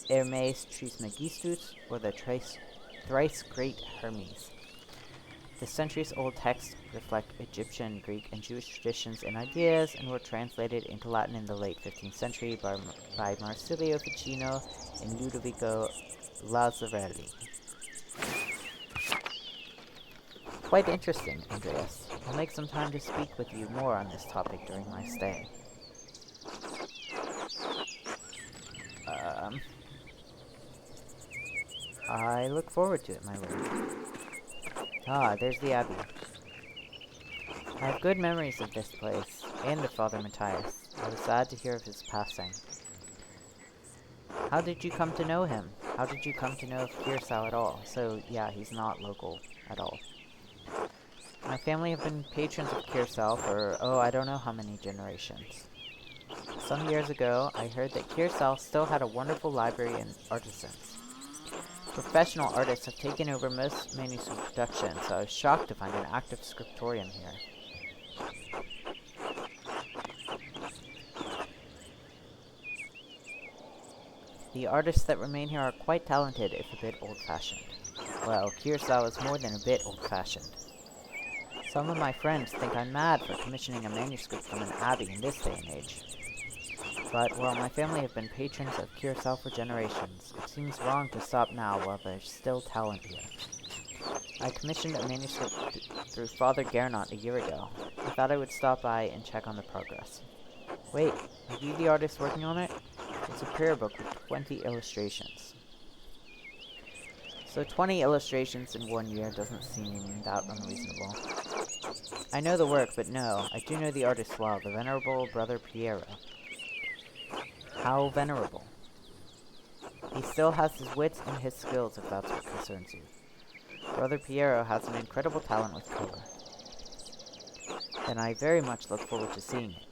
Hermes Trismegistus, or the thrice great Hermes. The centuries-old texts reflect Egyptian, Greek, and Jewish traditions and ideas, and were translated into Latin in the late 15th century by Marsilio Ficino and Ludovico Lazzarelli. Quite interesting, Andreas. I'll make some time to speak with you more on this topic during my stay. I look forward to it, my lord. Ah, there's the Abbey. I have good memories of this place, and of Father Matthias. I was sad to hear of his passing. How did you come to know him? How did you come to know of Kirsau at all? So, yeah, he's not local at all. My family have been patrons of Kirsau for, I don't know how many generations. Some years ago, I heard that Kirsau still had a wonderful library and artisans. Professional artists have taken over most manuscript production, so I was shocked to find an active scriptorium here. The artists that remain here are quite talented, if a bit old-fashioned. Well, Kirsau is more than a bit old-fashioned. Some of my friends think I'm mad for commissioning a manuscript from an abbey in this day and age. But while my family have been patrons of Kirsau for generations, it seems wrong to stop now while there's still talent here. I commissioned a manuscript through Father Gernot a year ago. I thought I would stop by and check on the progress. Wait, are you the artist working on it? It's a prayer book with 20 illustrations. So 20 illustrations in 1 year doesn't seem that unreasonable. I know the work, but no, I do know the artist well, the venerable Brother Piero. How venerable? He still has his wits and his skills, if that's what concerns you. Brother Piero has an incredible talent with color. Then I very much look forward to seeing it.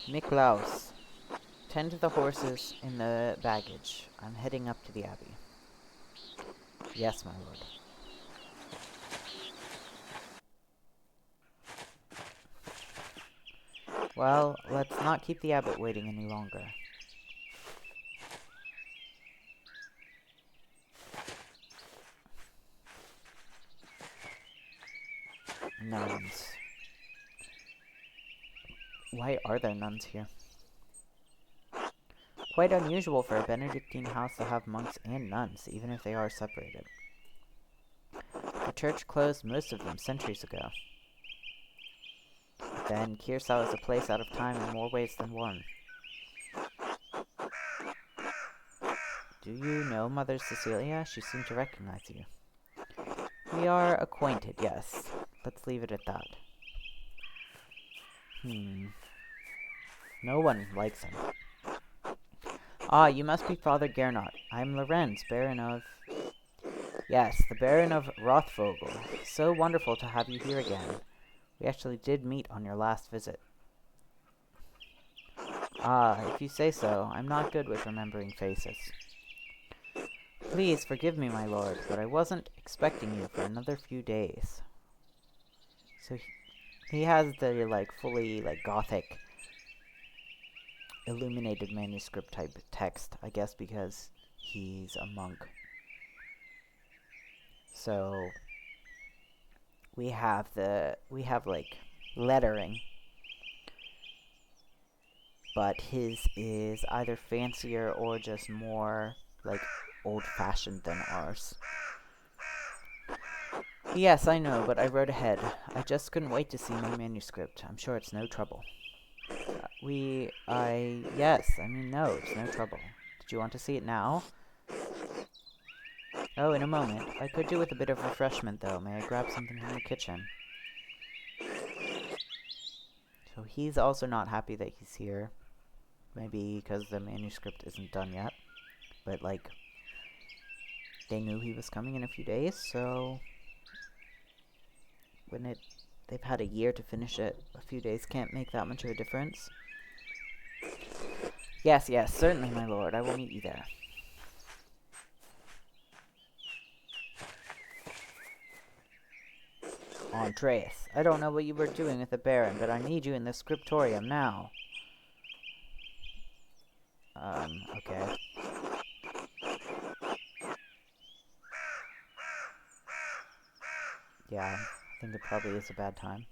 Niklaus, tend to the horses and the baggage. I'm heading up to the abbey. Yes, my lord. Well, let's not keep the abbot waiting any longer. Nuns. Why are there nuns here? Quite unusual for a Benedictine house to have monks and nuns, even if they are separated. The church closed most of them centuries ago. Then Kirsau is a place out of time in more ways than one. Do you know Mother Cecilia? She seemed to recognize you. We are acquainted, yes. Let's leave it at that. No one likes him. Ah, you must be Father Gernot. I am Lorenz, Baron of... Yes, the Baron of Rothvogel. So wonderful to have you here again. We actually did meet on your last visit. Ah, if you say so, I'm not good with remembering faces. Please forgive me, my lord, but I wasn't expecting you for another few days. So he has the, fully, gothic, illuminated manuscript type text, I guess because he's a monk. So we have lettering, but his is either fancier or just more old-fashioned than ours. Yes, I know, but I wrote ahead. I just couldn't wait to see my manuscript. I'm sure it's no trouble. Yes, I mean, no, it's no trouble. Did you want to see it now? Oh, in a moment. I could do with a bit of refreshment, though. May I grab something from the kitchen? So he's also not happy that he's here. Maybe because the manuscript isn't done yet. But, like, they knew he was coming in a few days, so they've had a year to finish it. A few days can't make that much of a difference. Yes, yes, certainly, my lord. I will meet you there. Andreas, I don't know what you were doing with the Baron, but I need you in the scriptorium now. Okay. Yeah, I think it probably is a bad time.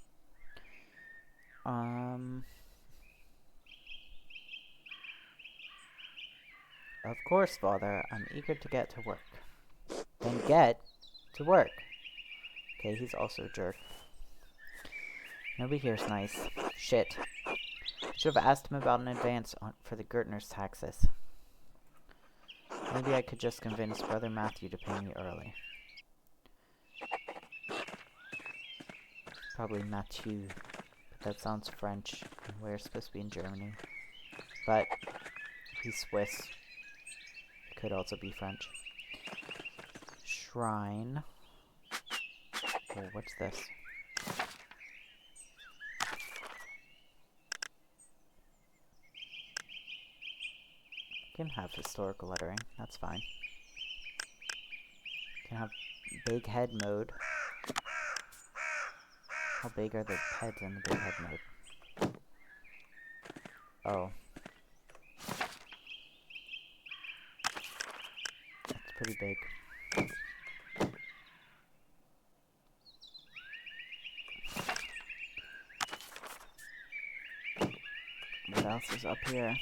Of course, Father. I'm eager to get to work. Then get to work. Okay, he's also a jerk. Nobody here's nice. Shit. Should have asked him about an advance for the Gertner's taxes. Maybe I could just convince Brother Matthew to pay me early. Probably Mathieu, but that sounds French, and we're supposed to be in Germany. But he's Swiss. It could also be French. Shrine. Oh, what's this? Can have historical lettering, that's fine. Can have big head mode. How big are the heads in the big head mode? Oh. That's pretty big. What else is up here?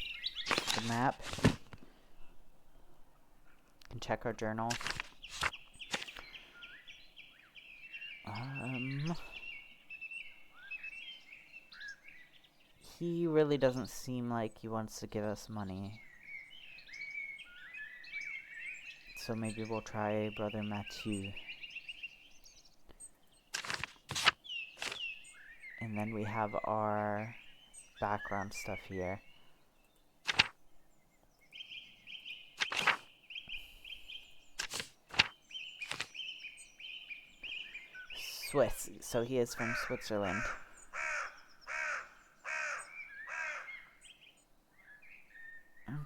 The map. Can check our journal. He really doesn't seem like he wants to give us money. So maybe we'll try Brother Mathieu. And then we have our background stuff here. Swiss, so he is from Switzerland.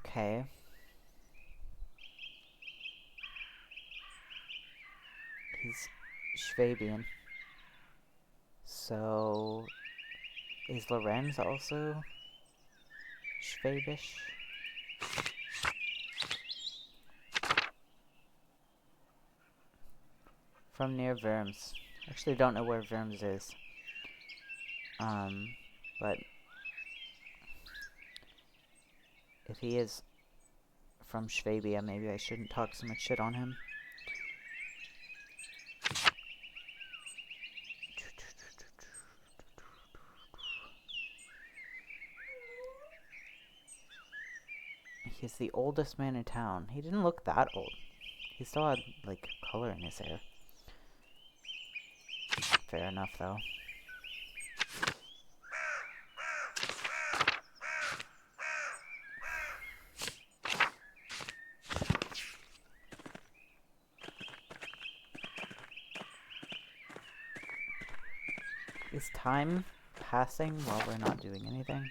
Okay. He's Schwabian. So, is Lorenz also Schwabish? From near Worms. Actually, don't know where Worms is. But if he is from Schwabia, maybe I shouldn't talk so much shit on him. He's the oldest man in town. He didn't look that old. He still had, like, color in his hair. Fair enough, though. Is time passing while we're not doing anything?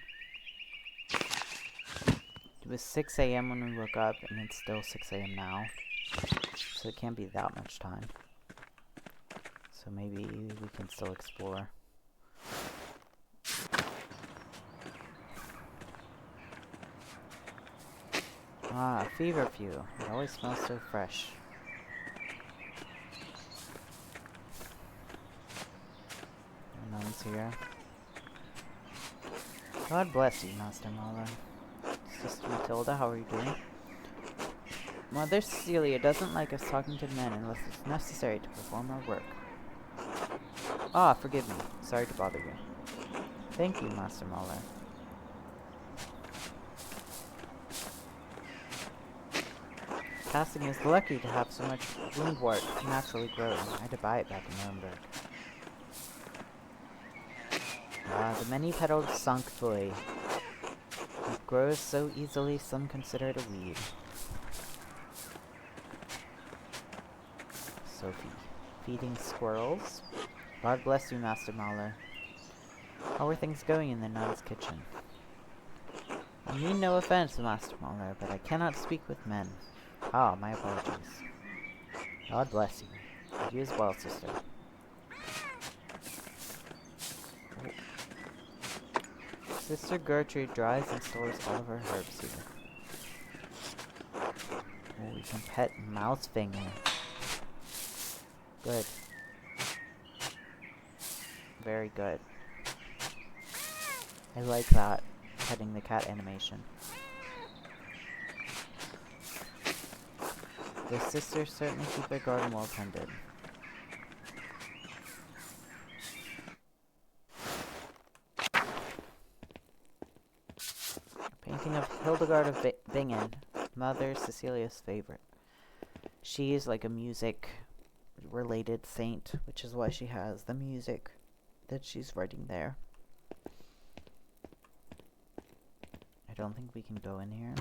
It was 6 a.m. when we woke up, and it's still 6 a.m. now. So it can't be that much time. So maybe we can still explore. Ah, feverfew. It always smells so fresh. No one's here. God bless you, Master Marlowe. Sister Matilda, how are you doing? Mother Cecilia doesn't like us talking to men unless it's necessary to perform our work. Ah, forgive me. Sorry to bother you. Thank you, Master Mahler. Casting is lucky to have so much woundwort naturally growing. I had to buy it back in Nuremberg. Ah, the many-petaled sunk boy. It grows so easily, some consider it a weed. Sophie. Feeding squirrels? God bless you, Master Mahler. How are things going in the nun's kitchen? I mean no offense, Master Mahler, but I cannot speak with men. Ah, my apologies. God bless you. And you as well, sister. Oh. Sister Gertrude dries and stores all of her herbs here. Oh, we can pet Mouse Finger. Good. Very good. I like that, petting the cat animation. The sisters certainly keep their garden well tended. A painting of Hildegard of Bingen, Mother Cecilia's favorite. She is like a music-related saint, which is why she has the music that she's writing there. I don't think we can go in here.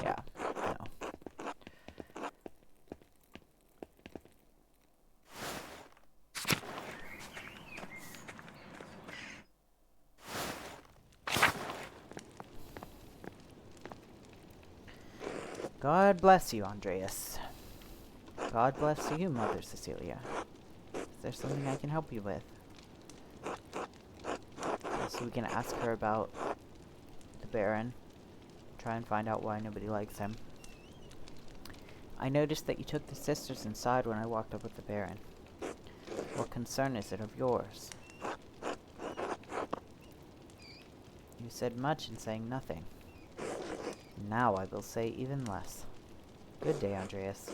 Yeah, no. God bless you, Andreas. God bless you, Mother Cecilia. Is there something I can help you with? So we can ask her about the Baron. Try and find out why nobody likes him. I noticed that you took the sisters inside when I walked up with the Baron. What concern is it of yours? You said much in saying nothing. Now I will say even less. Good day, Andreas.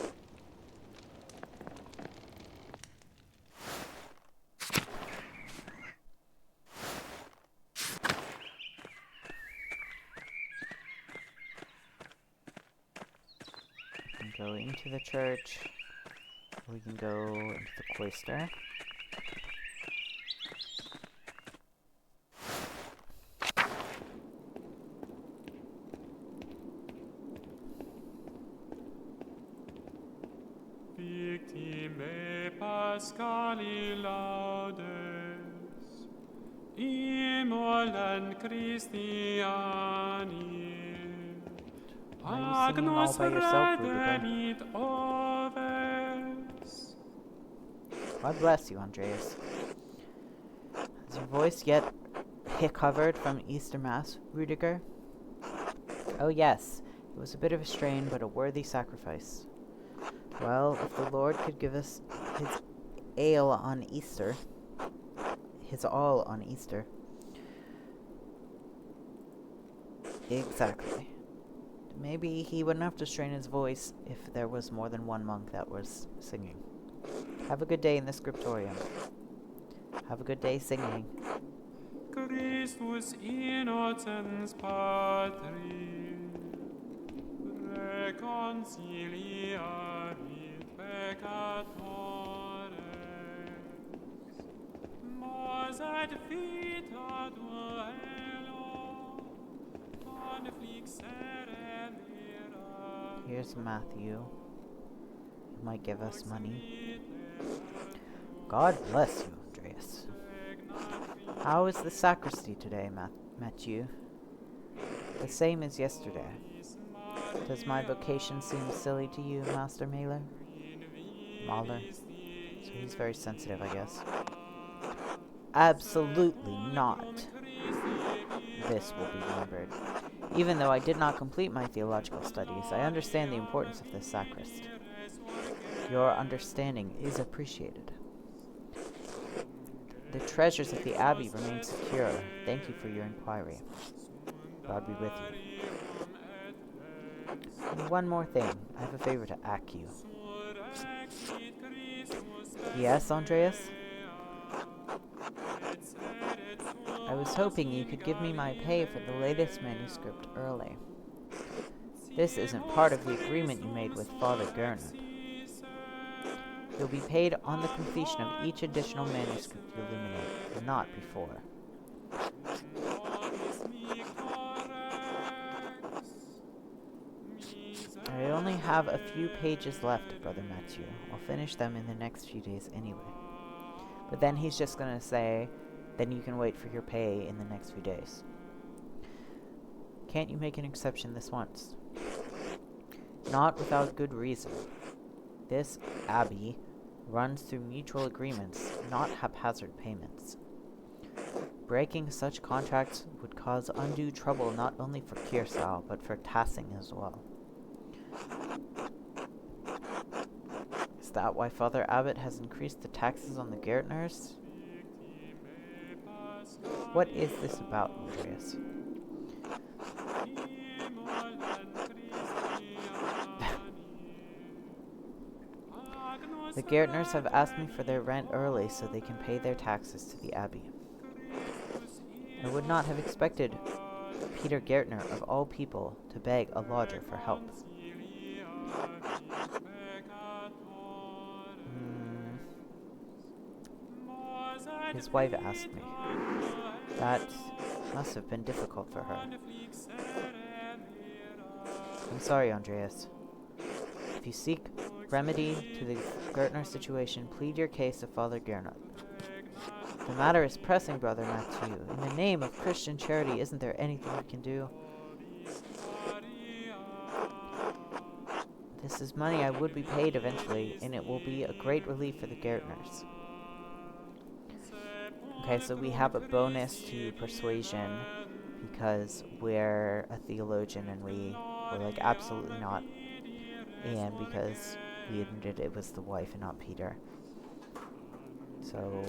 We can go into the church. We can go into the cloister. Victime Pascali laudes, immolent Christiani, Why are you singing all by yourself, Rudiger? redemit oves. God bless you, Andreas. Has your voice yet recovered from Easter Mass, Rudiger? Oh yes, it was a bit of a strain, but a worthy sacrifice. Well, if the Lord could give us his ale on Easter, his all on Easter. Exactly. Maybe he wouldn't have to strain his voice if there was more than one monk that was singing. Have a good day in the scriptorium. Have a good day singing. Christus innocens Patri, reconciliavit peccatores, mos et vita duello, conflixere miram. Here's Matthew. He might give us money. God bless you, Andreas. How is the sacristy today, Matthew? The same as yesterday. Does my vocation seem silly to you, Master Mahler? Mahler? So he's very sensitive, I guess. Absolutely not. This will be remembered. Even though I did not complete my theological studies, I understand the importance of this sacrist. Your understanding is appreciated. The treasures of the Abbey remain secure. Thank you for your inquiry. God be with you. And one more thing. I have a favor to ask you. Yes, Andreas? I was hoping you could give me my pay for the latest manuscript early. This isn't part of the agreement you made with Father Gernot. You'll be paid on the completion of each additional manuscript you illuminate, not before. I only have a few pages left, Brother Matthew. I'll finish them in the next few days anyway. But then he's just gonna say, then you can wait for your pay in the next few days. Can't you make an exception this once? Not without good reason. This abbey runs through mutual agreements, not haphazard payments. Breaking such contracts would cause undue trouble not only for Kirsau, but for Tassing as well. Is that why Father Abbot has increased the taxes on the Gärtners? What is this about, Andreas? The Gärtners have asked me for their rent early so they can pay their taxes to the abbey. I would not have expected Peter Gärtner, of all people, to beg a lodger for help. His wife asked me. That must have been difficult for her. I'm sorry, Andreas. If you seek remedy to the Gärtner situation, plead your case to Father Gernot. The matter is pressing, Brother Matthew. In the name of Christian charity, isn't there anything we can do? This is money I would be paid eventually, and it will be a great relief for the Gärtners. Okay, so we have a bonus to persuasion because we're a theologian and we're like, absolutely not. And because we admitted it was the wife and not Peter. So,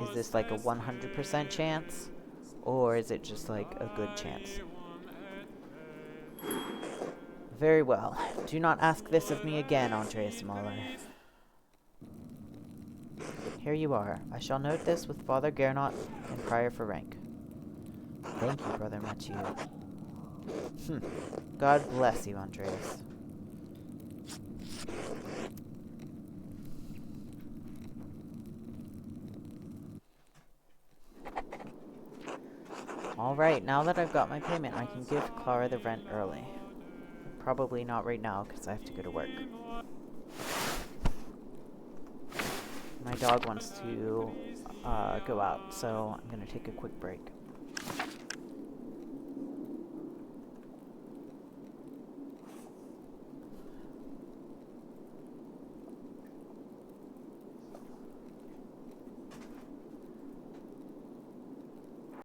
is this like a 100% chance? Or is it just like a good chance? Very well. Do not ask this of me again, Andreas Mahler. Here you are. I shall note this with Father Gernot and Prior for rank. Thank you, Brother Mathieu. God bless you, Andreas. Alright, now that I've got my payment, I can give Clara the rent early. Probably not right now, because I have to go to work. My dog wants to go out, so I'm going to take a quick break.